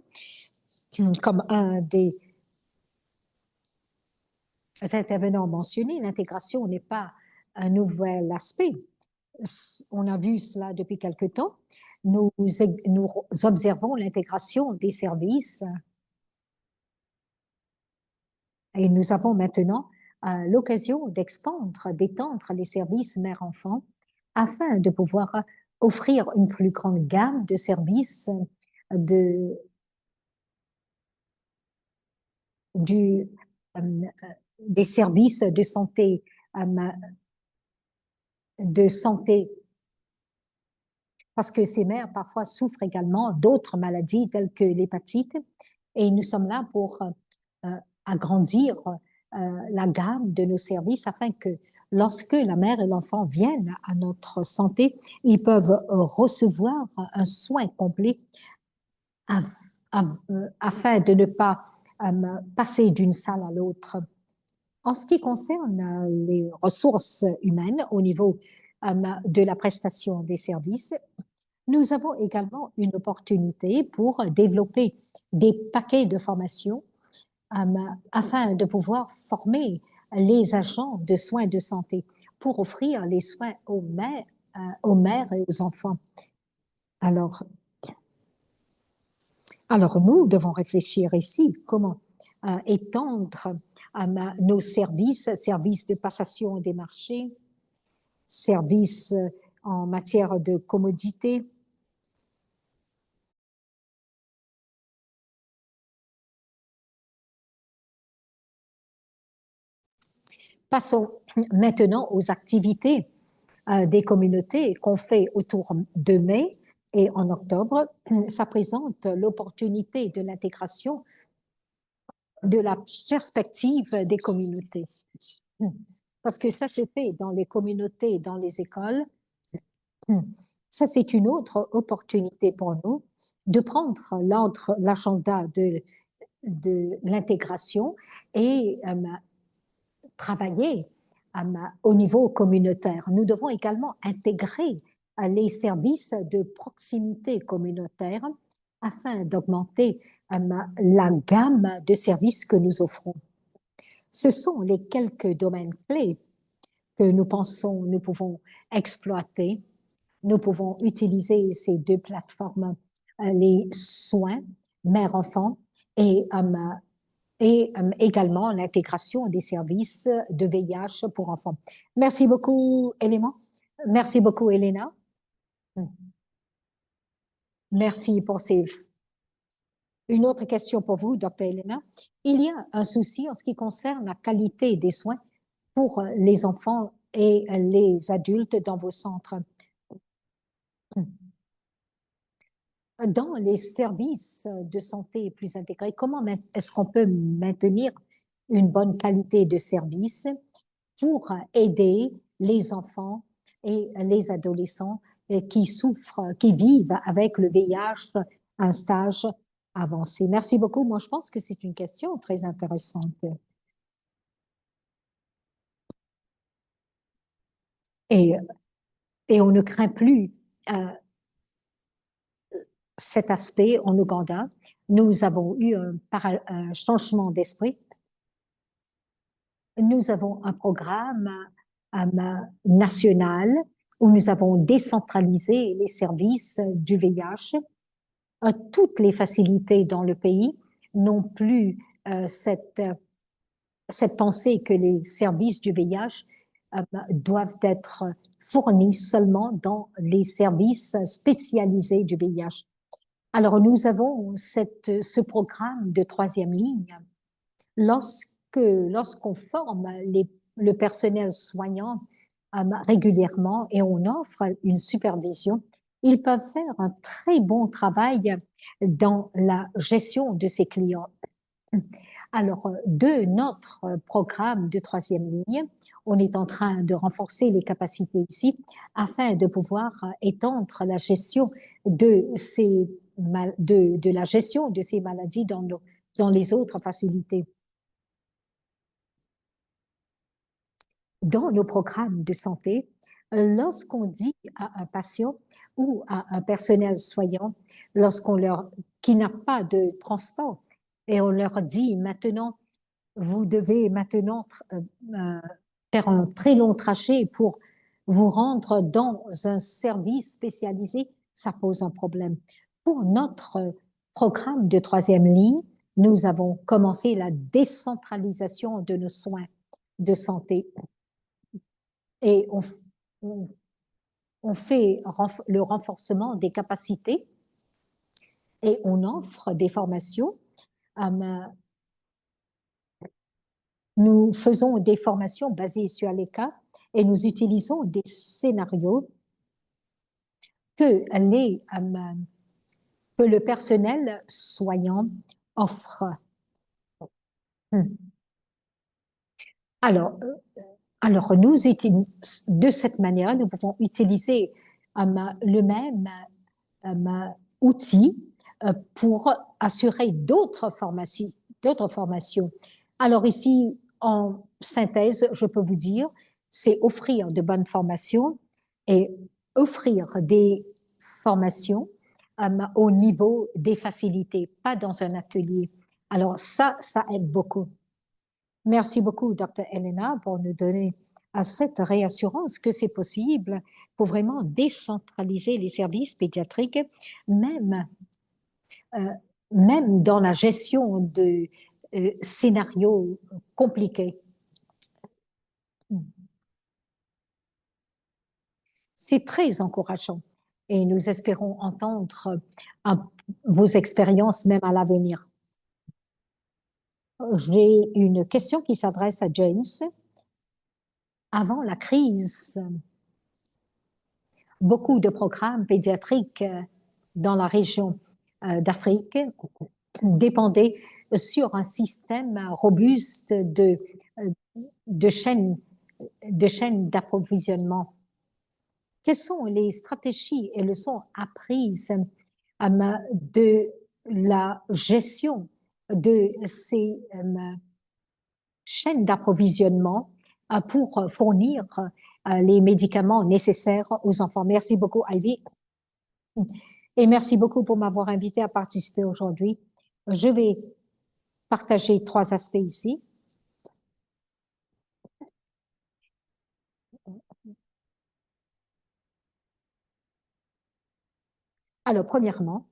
Comme un des intervenants mentionnés, l'intégration n'est pas un nouvel aspect. On a vu cela depuis quelque temps. Nous observons l'intégration des services et nous avons maintenant l'occasion d'étendre les services mère-enfant afin de pouvoir offrir une plus grande gamme de services des services de santé, parce que ces mères parfois souffrent également d'autres maladies telles que l'hépatite, et nous sommes là pour agrandir la gamme de nos services afin que lorsque la mère et l'enfant viennent à notre santé, ils peuvent recevoir un soin complet afin de ne pas passer d'une salle à l'autre. En ce qui concerne les ressources humaines au niveau de la prestation des services, nous avons également une opportunité pour développer des paquets de formation afin de pouvoir former les agents de soins de santé pour offrir les soins aux mères et aux enfants. Alors, nous devons réfléchir ici comment étendre nos services de passation des marchés, services en matière de commodité. Passons maintenant aux activités des communautés qu'on fait autour de mai. Et en octobre, ça présente l'opportunité de l'intégration de la perspective des communautés. Parce que ça s'est fait dans les communautés, dans les écoles. Ça, c'est une autre opportunité pour nous de prendre l'agenda de l'intégration et travailler au niveau communautaire. Nous devons également intégrer les services de proximité communautaire afin d'augmenter la gamme de services que nous offrons. Ce sont les quelques domaines clés que nous pensons nous pouvons exploiter. Nous pouvons utiliser ces deux plateformes, les soins mère-enfant et également l'intégration des services de VIH pour enfants. Merci beaucoup, Elena. Merci beaucoup, Elena. Merci pour ces... Une autre question pour vous, Dr. Elena. Il y a un souci en ce qui concerne la qualité des soins pour les enfants et les adultes dans vos centres. Dans les services de santé plus intégrés, comment est-ce qu'on peut maintenir une bonne qualité de service pour aider les enfants et les adolescents qui souffrent, qui vivent avec le VIH à un stage avancé? Merci beaucoup. Moi, je pense que c'est une question très intéressante. Et on ne craint plus cet aspect en Ouganda. Nous avons eu un changement d'esprit. Nous avons un programme national où nous avons décentralisé les services du VIH. Toutes les facilités dans le pays n'ont plus cette pensée que les services du VIH doivent être fournis seulement dans les services spécialisés du VIH. Alors, nous avons ce programme de troisième ligne. Lorsqu'on forme le personnel soignant régulièrement et on offre une supervision, ils peuvent faire un très bon travail dans la gestion de ces clients. Alors, de notre programme de troisième ligne, on est en train de renforcer les capacités ici afin de pouvoir étendre la gestion de la gestion de ces maladies dans les autres facilités. Dans nos programmes de santé, lorsqu'on dit à un patient ou à un personnel soignant, qui n'a pas de transport, et on leur dit maintenant, vous devez maintenant faire un très long trajet pour vous rendre dans un service spécialisé, ça pose un problème. Pour notre programme de troisième ligne, nous avons commencé la décentralisation de nos soins de santé. Et on fait le renforcement des capacités et on offre des formations. Nous faisons des formations basées sur les cas et nous utilisons des scénarios que le personnel soignant offre. Alors, de cette manière, nous pouvons utiliser le même outil pour assurer d'autres formations. Alors ici, en synthèse, je peux vous dire, c'est offrir de bonnes formations et offrir des formations au niveau des facilités, pas dans un atelier. Alors ça aide beaucoup. Merci beaucoup, Dr. Elena, pour nous donner cette réassurance que c'est possible pour vraiment décentraliser les services pédiatriques, même dans la gestion de scénarios compliqués. C'est très encourageant et nous espérons entendre vos expériences même à l'avenir. J'ai une question qui s'adresse à James. Avant la crise, beaucoup de programmes pédiatriques dans la région d'Afrique dépendaient sur un système robuste de chaînes d'approvisionnement. Quelles sont les stratégies et leçons apprises de la gestion de ces chaînes d'approvisionnement pour fournir les médicaments nécessaires aux enfants? Merci beaucoup, Ivy. Et merci beaucoup pour m'avoir invité à participer aujourd'hui. Je vais partager 3 aspects ici. Alors, premièrement,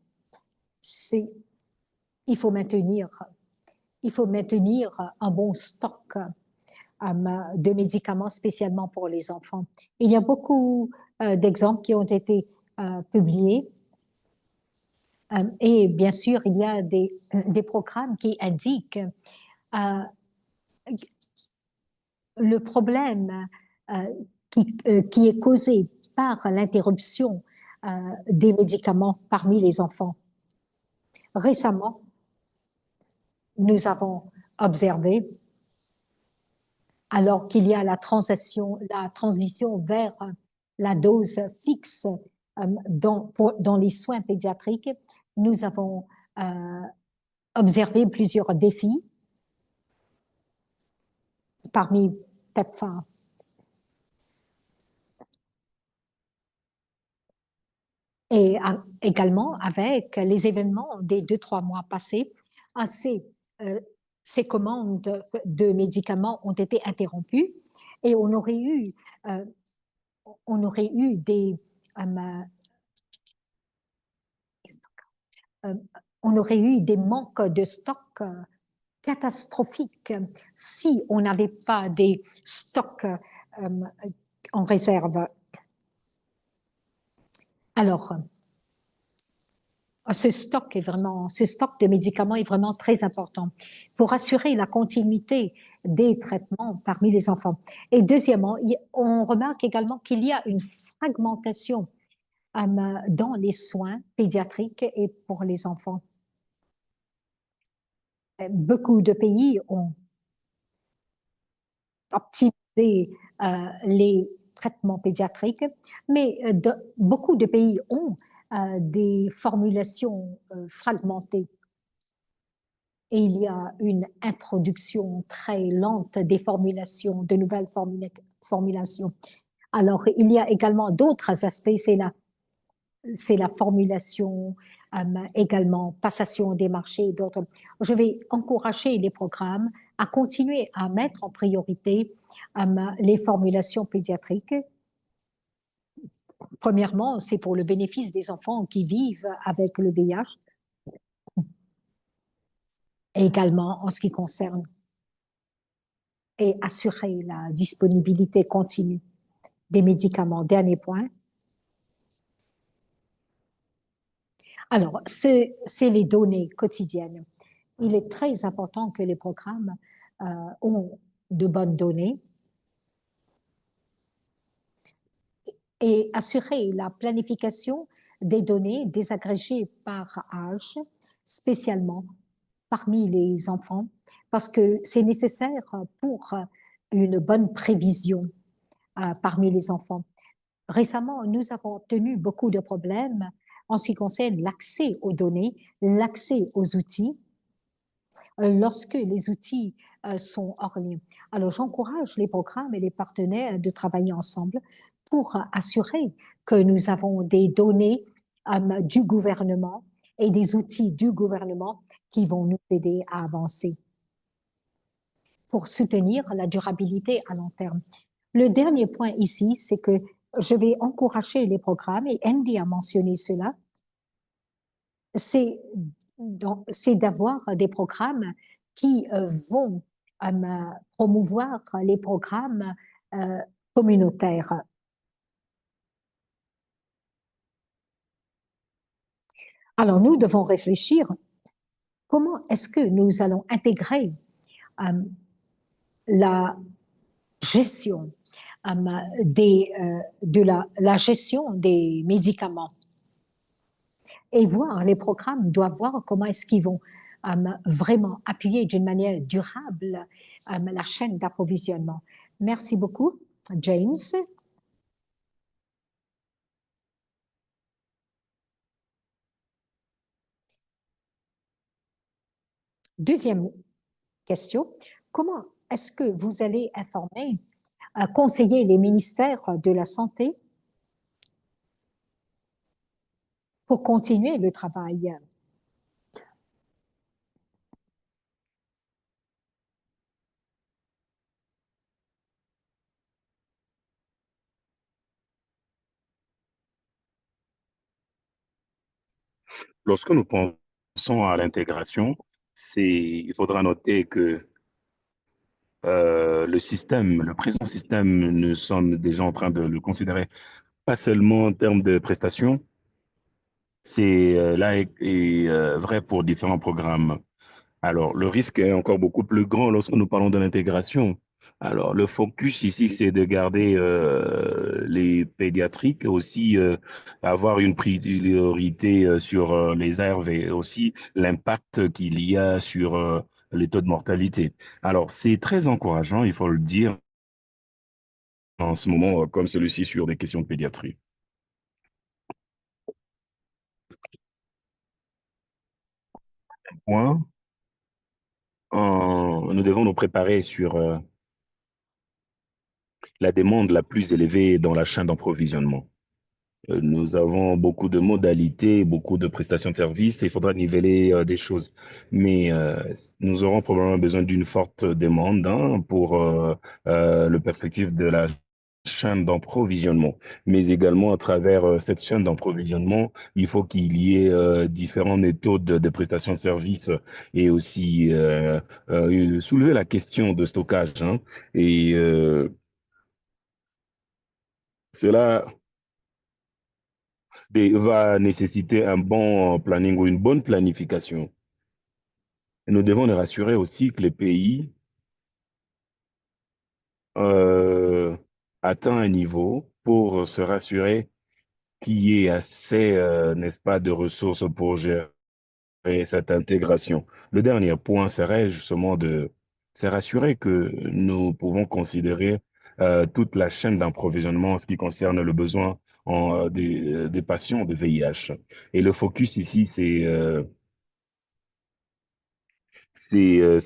il faut maintenir un bon stock de médicaments spécialement pour les enfants. Il y a beaucoup d'exemples qui ont été publiés. Et bien sûr, il y a des programmes qui indiquent le problème qui est causé par l'interruption des médicaments parmi les enfants. Récemment, nous avons observé, alors qu'il y a la transition vers la dose fixe dans les soins pédiatriques, nous avons observé plusieurs défis parmi PEPFAR. Et également avec les événements des 2-3 mois passés, ces commandes de médicaments ont été interrompues et on aurait eu des manques de stock catastrophiques si on n'avait pas des stocks en réserve. Alors, ce stock de médicaments est vraiment très important pour assurer la continuité des traitements parmi les enfants. Et deuxièmement, on remarque également qu'il y a une fragmentation dans les soins pédiatriques et pour les enfants. Beaucoup de pays ont optimisé les traitements pédiatriques, mais beaucoup de pays ont des formulations fragmentées. Et il y a une introduction très lente de nouvelles formulations. Alors, il y a également d'autres aspects, c'est la formulation, également passation des marchés et d'autres. Je vais encourager les programmes à continuer à mettre en priorité les formulations pédiatriques. Premièrement, c'est pour le bénéfice des enfants qui vivent avec le VIH. Et également en ce qui concerne et assurer la disponibilité continue des médicaments. Dernier point. Alors, c'est les données quotidiennes. Il est très important que les programmes ont de bonnes données et assurer la planification des données désagrégées par âge, spécialement parmi les enfants, parce que c'est nécessaire pour une bonne prévision parmi les enfants. Récemment, nous avons obtenu beaucoup de problèmes en ce qui concerne l'accès aux données, l'accès aux outils, lorsque les outils sont hors ligne. Alors, j'encourage les programmes et les partenaires de travailler ensemble pour assurer que nous avons des données du gouvernement et des outils du gouvernement qui vont nous aider à avancer pour soutenir la durabilité à long terme. Le dernier point ici, c'est que je vais encourager les programmes, et Andy a mentionné cela, c'est d'avoir des programmes qui vont promouvoir les programmes communautaires. Alors, nous devons réfléchir comment est-ce que nous allons intégrer la gestion de la gestion des médicaments et voir, les programmes doivent voir comment est-ce qu'ils vont vraiment appuyer d'une manière durable la chaîne d'approvisionnement. Merci beaucoup, James. Deuxième question, comment est-ce que vous allez informer, conseiller les ministères de la Santé pour continuer le travail? Lorsque nous pensons à l'intégration, il faudra noter que le présent système, nous sommes déjà en train de le considérer pas seulement en termes de prestations, c'est vrai pour différents programmes. Alors, le risque est encore beaucoup plus grand lorsque nous parlons de l'intégration. Alors, le focus ici, c'est de garder les pédiatriques, aussi avoir une priorité sur les ARV, aussi l'impact qu'il y a sur les taux de mortalité. Alors, c'est très encourageant, il faut le dire, en ce moment, comme celui-ci, sur des questions de pédiatrie. Point, nous devons nous préparer sur la demande la plus élevée dans la chaîne d'approvisionnement. Nous avons beaucoup de modalités, beaucoup de prestations de services et il faudra niveler des choses. Mais nous aurons probablement besoin d'une forte demande pour le perspective de la chaîne d'approvisionnement. Mais également, à travers cette chaîne d'approvisionnement, il faut qu'il y ait différentes méthodes de prestation de services et aussi soulever la question de stockage. Et cela va nécessiter un bon planning ou une bonne planification. Et nous devons nous rassurer aussi que les pays euh, atteignent un niveau pour se rassurer qu'il y ait assez, n'est-ce pas, de ressources pour gérer cette intégration. Le dernier point serait justement de se rassurer que nous pouvons considérer toute la chaîne d'approvisionnement en ce qui concerne le besoin des patients de VIH. Et le focus ici, c'est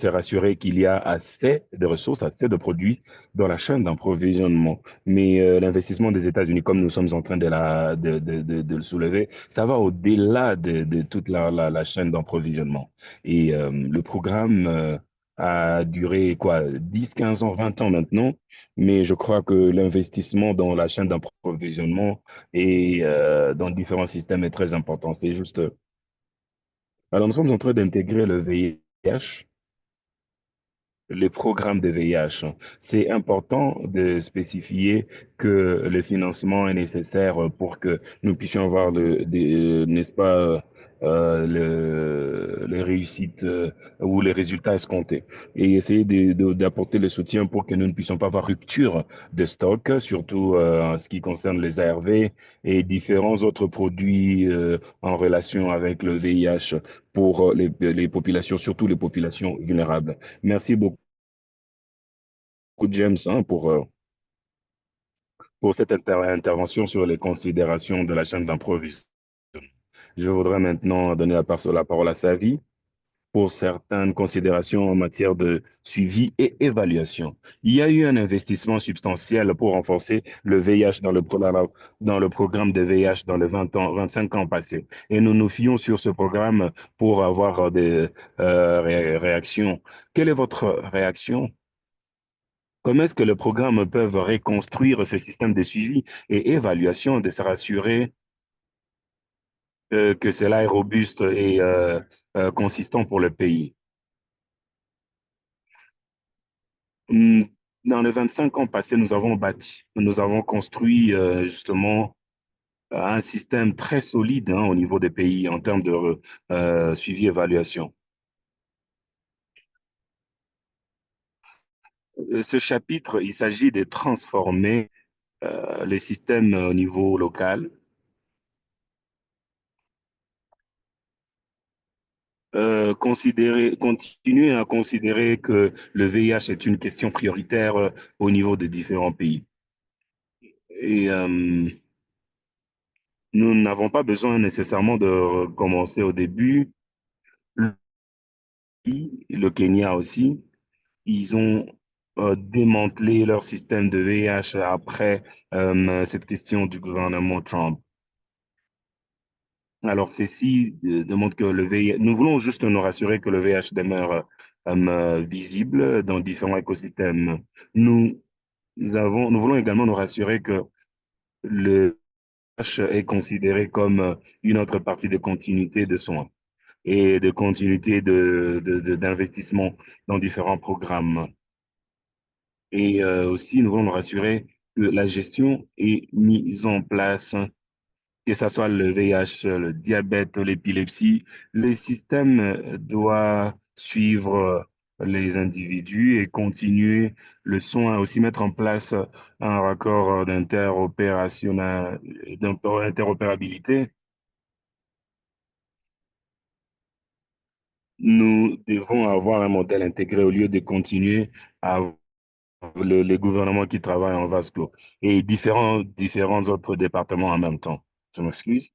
rassurer qu'il y a assez de ressources, assez de produits dans la chaîne d'approvisionnement. Mais l'investissement des États-Unis, comme nous sommes en train de le soulever, ça va au-delà de toute la chaîne d'approvisionnement. Et le programme a duré quoi, 10, 15 ans, 20 ans maintenant, mais je crois que l'investissement dans la chaîne d'approvisionnement et dans différents systèmes est très important. C'est juste. Alors, nous sommes en train d'intégrer le VIH, les programmes de VIH. C'est important de spécifier que le financement est nécessaire pour que nous puissions avoir, n'est-ce pas, les réussites ou les résultats escomptés. Et essayer d'apporter le soutien pour que nous ne puissions pas avoir rupture de stock, surtout en ce qui concerne les ARV et différents autres produits en relation avec le VIH pour les populations, surtout les populations vulnérables. Merci beaucoup, James, pour cette intervention sur les considérations de la chaîne d'improvisation. Je voudrais maintenant donner la parole à Savi pour certaines considérations en matière de suivi et évaluation. Il y a eu un investissement substantiel pour renforcer le VIH dans le programme de VIH dans les 20 ans, 25 ans passés. Et nous nous fions sur ce programme pour avoir des réactions. Quelle est votre réaction? Comment est-ce que les programmes peuvent reconstruire ce système de suivi et évaluation de se rassurer que cela est robuste et consistant pour le pays? Hmm, Dans les 25 ans passés, nous avons construit justement un système très solide au niveau des pays en termes de suivi-évaluation. Ce chapitre, il s'agit de transformer les systèmes au niveau local continuer à considérer que le VIH est une question prioritaire au niveau de différents pays. Et nous n'avons pas besoin nécessairement de recommencer au début. Le Kenya aussi, ils ont démantelé leur système de VIH après cette question du gouvernement Trump. Alors, ceci demande que le VIH, nous voulons juste nous rassurer que le VIH demeure visible dans différents écosystèmes. Nous nous voulons également nous rassurer que le VIH est considéré comme une autre partie de continuité de soins et de continuité d'investissement dans différents programmes. Et aussi, nous voulons nous rassurer que la gestion est mise en place, que ce soit le VIH, le diabète, l'épilepsie. Le système doit suivre les individus et continuer le soin, aussi mettre en place un raccord d'interopérabilité. Nous devons avoir un modèle intégré au lieu de continuer à les gouvernements qui travaillent en vase clos et différents autres départements en même temps. Je m'excuse.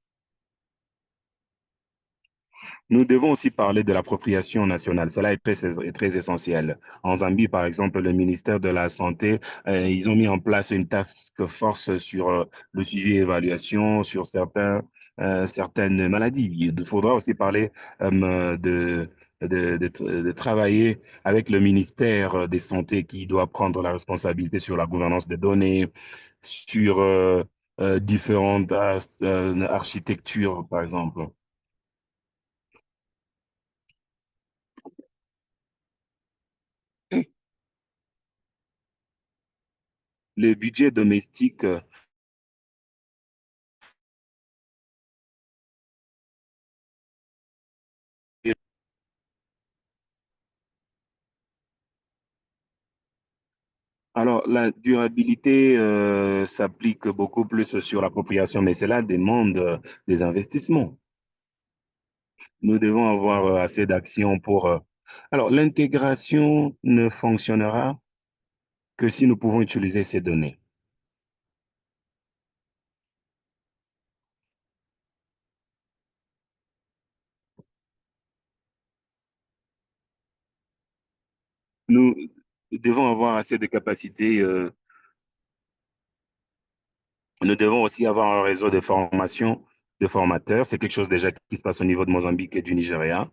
Nous devons aussi parler de l'appropriation nationale. Cela est très essentiel. En Zambie, par exemple, le ministère de la Santé, ils ont mis en place une task force sur le suivi et évaluation sur certaines maladies. Il faudra aussi parler de travailler avec le ministère des Santé qui doit prendre la responsabilité sur la gouvernance des données, sur différentes architectures, par exemple. Le budget domestique, alors la durabilité s'applique beaucoup plus sur l'appropriation, mais cela demande des investissements. Nous devons avoir assez d'actions pour... Alors l'intégration ne fonctionnera que si nous pouvons utiliser ces données. Nous devons avoir assez de capacités. Nous devons aussi avoir un réseau de formation de formateurs. C'est quelque chose déjà qui se passe au niveau de Mozambique et du Nigeria.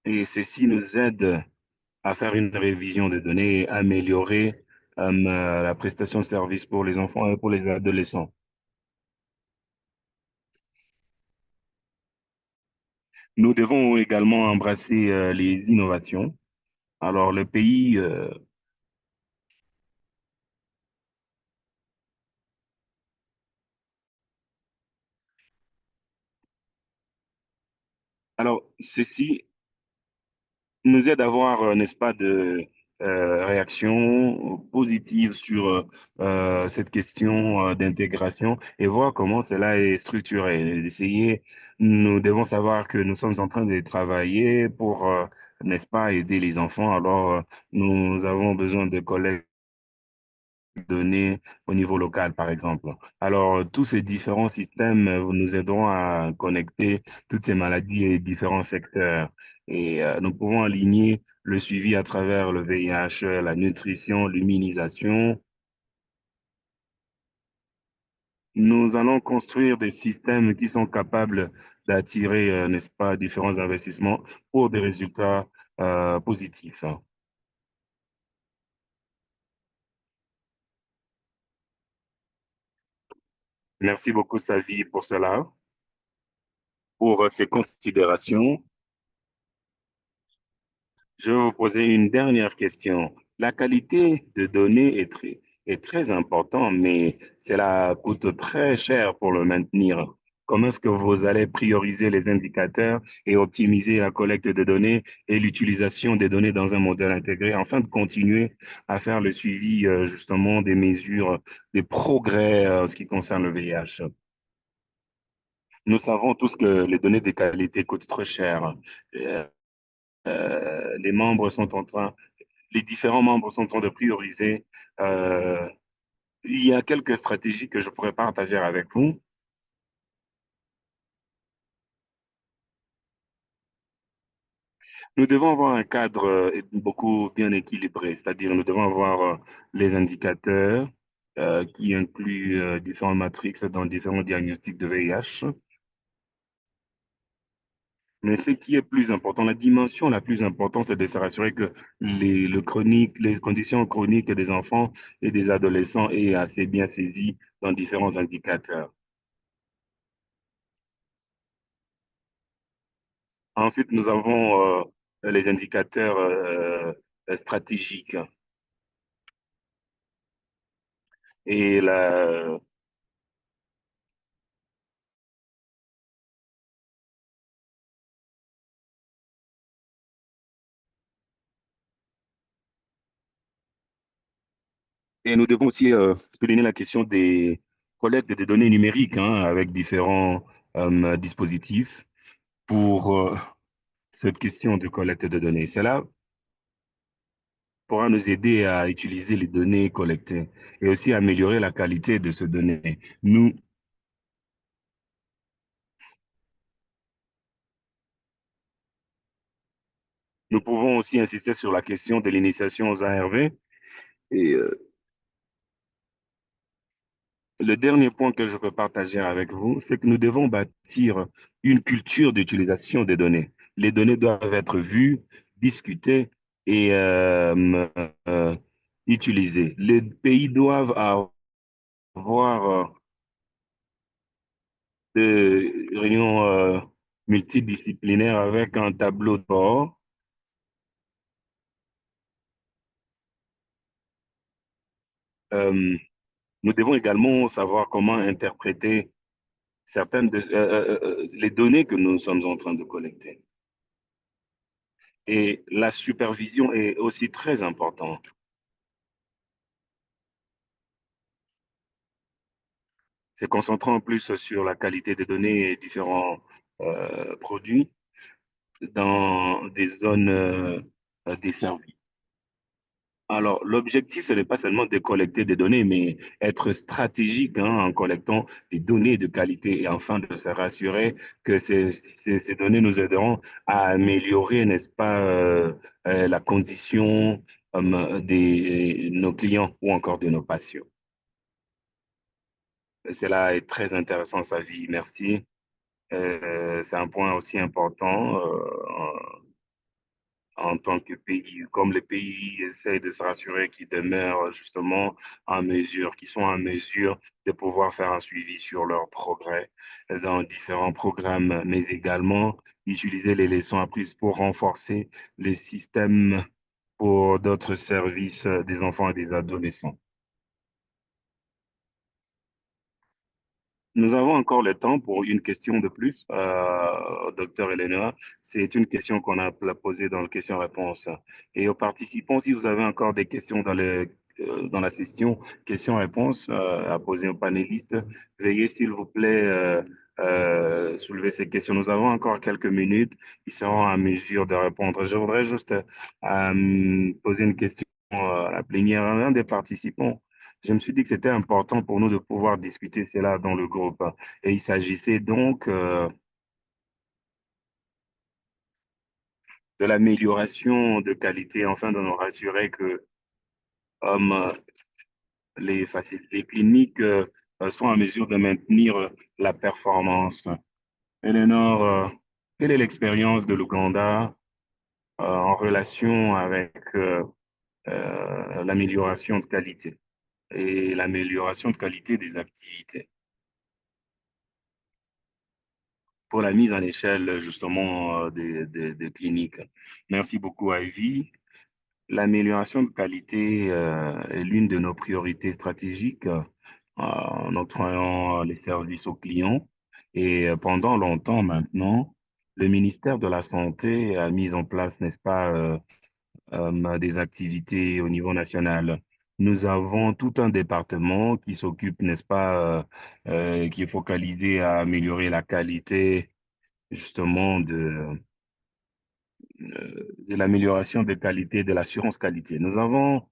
Et ceci nous aide à faire une révision des données et améliorer la prestation de services pour les enfants et pour les adolescents. Nous devons également embrasser les innovations. Alors, le pays, alors, ceci nous aide à avoir, n'est-ce pas, de réactions positives sur cette question d'intégration et voir comment cela est structuré. Nous devons savoir que nous sommes en train de travailler pour, n'est-ce pas, aider les enfants. Alors, nous avons besoin de collègues données au niveau local, par exemple. Alors, tous ces différents systèmes nous aideront à connecter toutes ces maladies et différents secteurs. Et nous pouvons aligner le suivi à travers le VIH, la nutrition, l'immunisation. Nous allons construire des systèmes qui sont capables d'attirer, n'est-ce pas, différents investissements pour des résultats positifs. Merci beaucoup, Savi, pour cela, pour ces considérations. Je vais vous poser une dernière question. La qualité de données est très importante, mais cela coûte très cher pour le maintenir. Comment est-ce que vous allez prioriser les indicateurs et optimiser la collecte de données et l'utilisation des données dans un modèle intégré afin de continuer à faire le suivi justement des mesures, des progrès en ce qui concerne le VIH? Nous savons tous que les données de qualité coûtent très cher. Euh, les membres sont en train, les différents membres sont en train de prioriser. Euh, il y a quelques stratégies que je pourrais partager avec vous. Nous devons avoir un cadre beaucoup bien équilibré, c'est-à-dire nous devons avoir les indicateurs qui incluent différentes matrices dans différents diagnostics de VIH. Mais ce qui est plus important, la dimension la plus importante, c'est de se rassurer que les conditions chroniques des enfants et des adolescents est assez bien saisies dans différents indicateurs. Ensuite, nous avons les indicateurs stratégiques. Et la, Et nous devons aussi souligner la question des collectes de données numériques hein, avec différents dispositifs pour cette question de collecte de données. Cela pourra nous aider à utiliser les données collectées et aussi améliorer la qualité de ces données. Nous pouvons aussi insister sur la question de l'initiation aux ARV. Et le dernier point que je peux partager avec vous, c'est que nous devons bâtir une culture d'utilisation des données. Les données doivent être vues, discutées et euh, utilisées. Les pays doivent avoir des réunions multidisciplinaires avec un tableau de bord. Euh, nous devons également savoir comment interpréter les données que nous sommes en train de collecter. Et la supervision est aussi très importante. C'est concentrant en plus sur la qualité des données et différents produits dans des zones desservies. Alors, l'objectif, ce n'est pas seulement de collecter des données, mais être stratégique hein, en collectant des données de qualité et enfin de se rassurer que ces données nous aideront à améliorer, n'est-ce pas, la condition de nos clients ou encore de nos patients. Cela est très intéressant, sa vie. Merci. C'est un point aussi important en tant que pays, comme les pays essayent de se rassurer qu'ils demeurent justement en mesure, qu'ils sont en mesure de pouvoir faire un suivi sur leur progrès dans différents programmes, mais également utiliser les leçons apprises pour renforcer les systèmes pour d'autres services des enfants et des adolescents. Nous avons encore le temps pour une question de plus, docteur Elena. C'est une question qu'on a posée dans le question-réponse. Et aux participants, si vous avez encore des questions dans la session questions-réponses à poser aux panélistes, veuillez s'il vous plaît soulever ces questions. Nous avons encore quelques minutes. Ils seront en mesure de répondre. Je voudrais juste poser une question à la plénière. Un des participants je me suis dit que c'était important pour nous de pouvoir discuter cela dans le groupe. Et il s'agissait donc de l'amélioration de qualité, enfin de nous rassurer que euh, les cliniques sont en mesure de maintenir la performance. Eleanor, quelle est l'expérience de l'Ouganda en relation avec l'amélioration de qualité et l'amélioration de qualité des activités? Pour la mise en échelle justement des cliniques. Merci beaucoup, Ivy. L'amélioration de qualité est l'une de nos priorités stratégiques en octroyant les services aux clients. Et pendant longtemps maintenant, le ministère de la Santé a mis en place, n'est-ce pas, des activités au niveau national Nous avons tout un département qui s'occupe, n'est-ce pas, qui est focalisé à améliorer la qualité justement de l'amélioration de qualité, de l'assurance qualité. Nous avons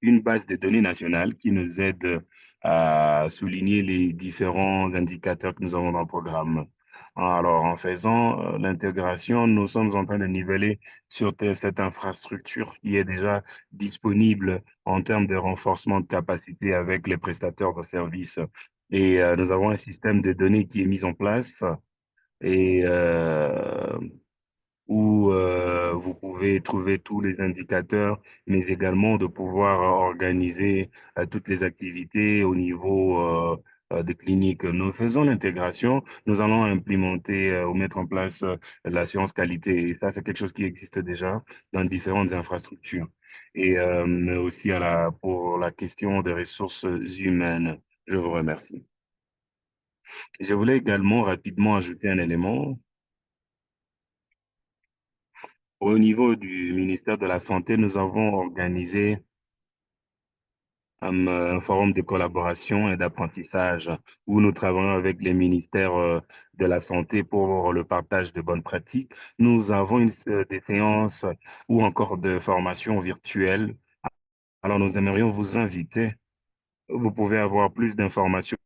une base de données nationale qui nous aide à souligner les différents indicateurs que nous avons dans le programme. Alors, en faisant l'intégration, nous sommes en train de niveler sur cette infrastructure qui est déjà disponible en termes de renforcement de capacité avec les prestataires de services. Et nous avons un système de données qui est mis en place et où vous pouvez trouver tous les indicateurs, mais également de pouvoir organiser toutes les activités au niveau des cliniques. Nous faisons l'intégration, nous allons implémenter ou mettre en place l'assurance qualité. Et ça, c'est quelque chose qui existe déjà dans différentes infrastructures. Et mais aussi pour la question des ressources humaines. Je vous remercie. Je voulais également rapidement ajouter un élément. Au niveau du ministère de la Santé, nous avons organisé un forum de collaboration et d'apprentissage où nous travaillons avec les ministères de la Santé pour le partage de bonnes pratiques. Nous avons des séances ou encore de formations virtuelles. Alors, nous aimerions vous inviter. Vous pouvez avoir plus d'informations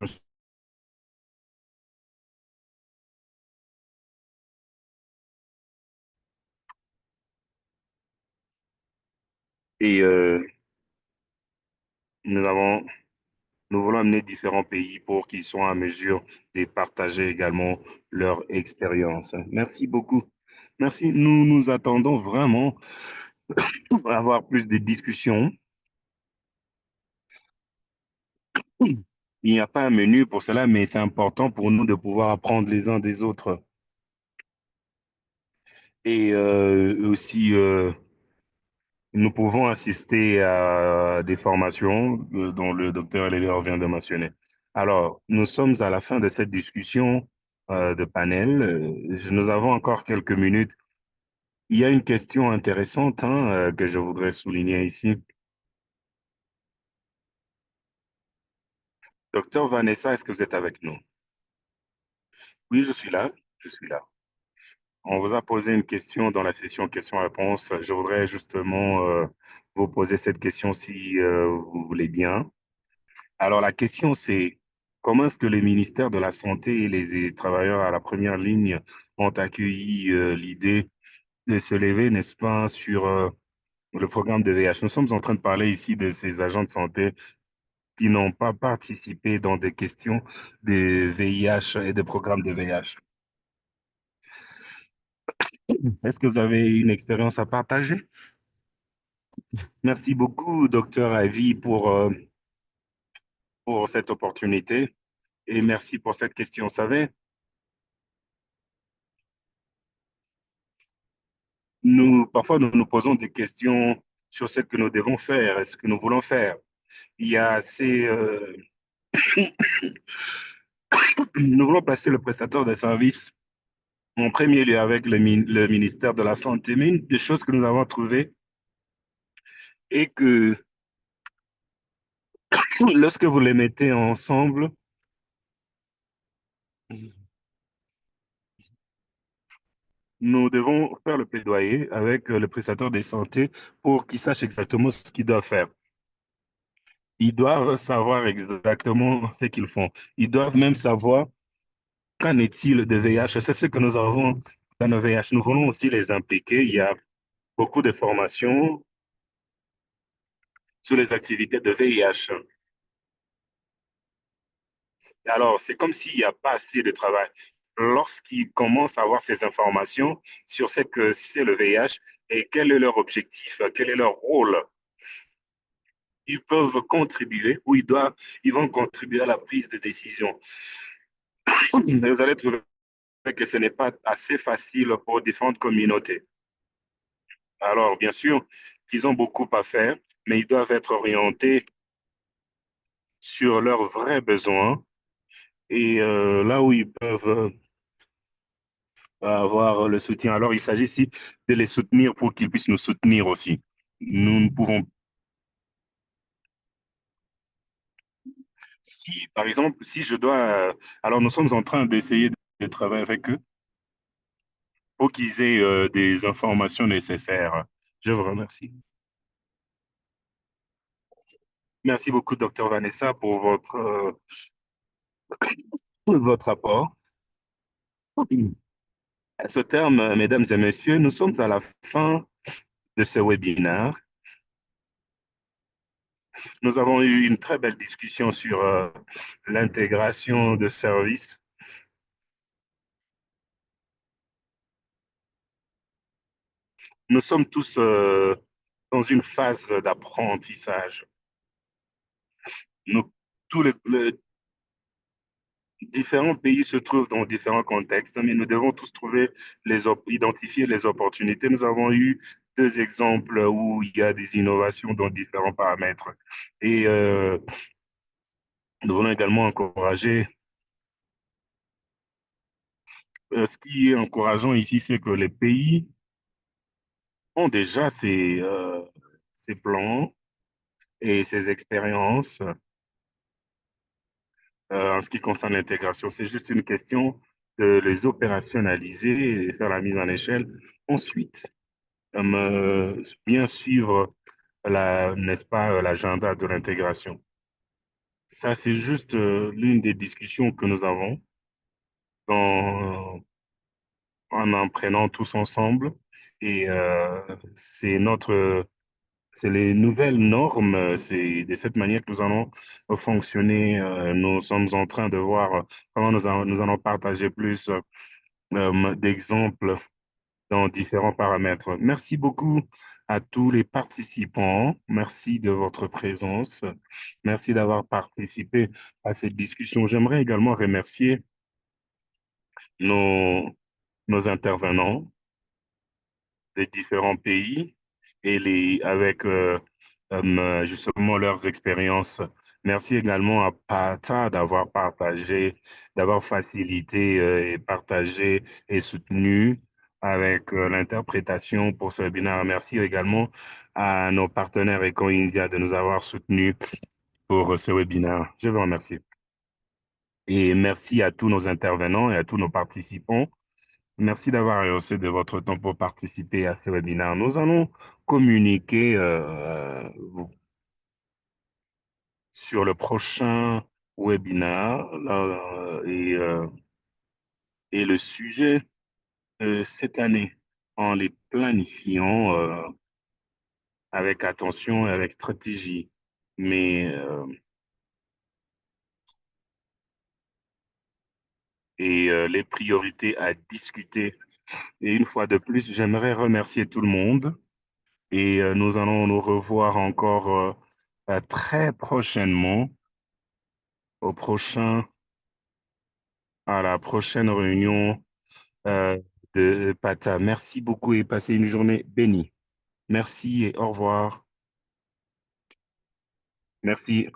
et nous avons nous voulons amener différents pays pour qu'ils soient en mesure de partager également leur expérience. Merci beaucoup. Merci. Nous nous attendons vraiment à avoir plus de discussions. Il n'y a pas un menu pour cela, mais c'est important pour nous de pouvoir apprendre les uns des autres. Et aussi, nous pouvons assister à des formations dont le docteur Lélior vient de mentionner. Alors, nous sommes à la fin de cette discussion de panel. Nous avons encore quelques minutes. Il y a une question intéressante que je voudrais souligner ici. Docteur Vanessa, est-ce que vous êtes avec nous? Oui, je suis là. Je suis là. On vous a posé une question dans la session questions-réponses. Je voudrais justement vous poser cette question si vous voulez bien. Alors, la question, c'est comment est-ce que les ministères de la Santé et les travailleurs à la première ligne ont accueilli l'idée de se lever, n'est-ce pas, sur le programme de VIH? Nous sommes en train de parler ici de ces agents de santé qui n'ont pas participé dans des questions de VIH et de programmes de VIH. Est-ce que vous avez une expérience à partager? Merci beaucoup, docteur Avi, pour cette opportunité et merci pour cette question. Vous savez, parfois, nous nous posons des questions sur ce que nous devons faire et ce que nous voulons faire. Il y a assez, nous voulons placer le prestataire de services en premier lieu avec le ministère de la Santé. Mais une des choses que nous avons trouvées est que lorsque vous les mettez ensemble, nous devons faire le plaidoyer avec le prestataire de santé pour qu'il sache exactement ce qu'il doit faire. Ils doivent savoir exactement ce qu'ils font. Ils doivent même savoir qu'en est-il de VIH. C'est ce que nous avons dans le VIH. Nous voulons aussi les impliquer. Il y a beaucoup de formations sur les activités de VIH. Alors, c'est comme s'il n'y a pas assez de travail. Lorsqu'ils commencent à avoir ces informations sur ce que c'est le VIH et quel est leur objectif, quel est leur rôle, ils peuvent contribuer ou ils vont contribuer à la prise de décision. Mais vous allez trouver que ce n'est pas assez facile pour différentes communautés. Alors, bien sûr, ils ont beaucoup à faire, mais ils doivent être orientés sur leurs vrais besoins et là où ils peuvent avoir le soutien. Alors, il s'agit ici de les soutenir pour qu'ils puissent nous soutenir aussi. Nous ne pouvons Si, par exemple, si je dois, alors nous sommes en train d'essayer de travailler avec eux pour qu'ils aient des informations nécessaires. Je vous remercie. Merci beaucoup, docteur Vanessa, pour votre apport. À ce terme, mesdames et messieurs, nous sommes à la fin de ce webinaire. Nous avons eu une très belle discussion sur l'intégration de services. Nous sommes tous dans une phase d'apprentissage. Nous, tous les différents pays se trouvent dans différents contextes, mais nous devons tous identifier les opportunités. Nous avons eu deux exemples où il y a des innovations dans différents paramètres. Et nous voulons également encourager, ce qui est encourageant ici, c'est que les pays ont déjà ces plans et ces expériences en ce qui concerne l'intégration. C'est juste une question de les opérationnaliser et faire la mise en échelle. Ensuite, bien suivre n'est-ce pas, l'agenda de l'intégration. Ça, c'est juste l'une des discussions que nous avons en prenant tous ensemble. Et c'est les nouvelles normes, c'est de cette manière que nous allons fonctionner. Nous sommes en train de voir comment nous allons partager plus d'exemples dans différents paramètres. Merci beaucoup à tous les participants. Merci de votre présence. Merci d'avoir participé à cette discussion. J'aimerais également remercier nos, nos intervenants des différents pays et avec justement leurs expériences. Merci également à PATA d'avoir partagé, d'avoir facilité et partagé et soutenu avec l'interprétation pour ce webinaire. Merci également à nos partenaires EcoIndia de nous avoir soutenus pour ce webinaire. Je vous remercie. Et merci à tous nos intervenants et à tous nos participants. Merci d'avoir aussi de votre temps pour participer à ce webinaire. Nous allons communiquer sur le prochain webinaire et le sujet cette année en les planifiant avec attention et avec stratégie. Mais les priorités à discuter. Et une fois de plus, j'aimerais remercier tout le monde. Et nous allons nous revoir encore très prochainement au prochain, à la prochaine réunion euh, de PATA. Merci beaucoup et passez une journée bénie. Merci et au revoir. Merci.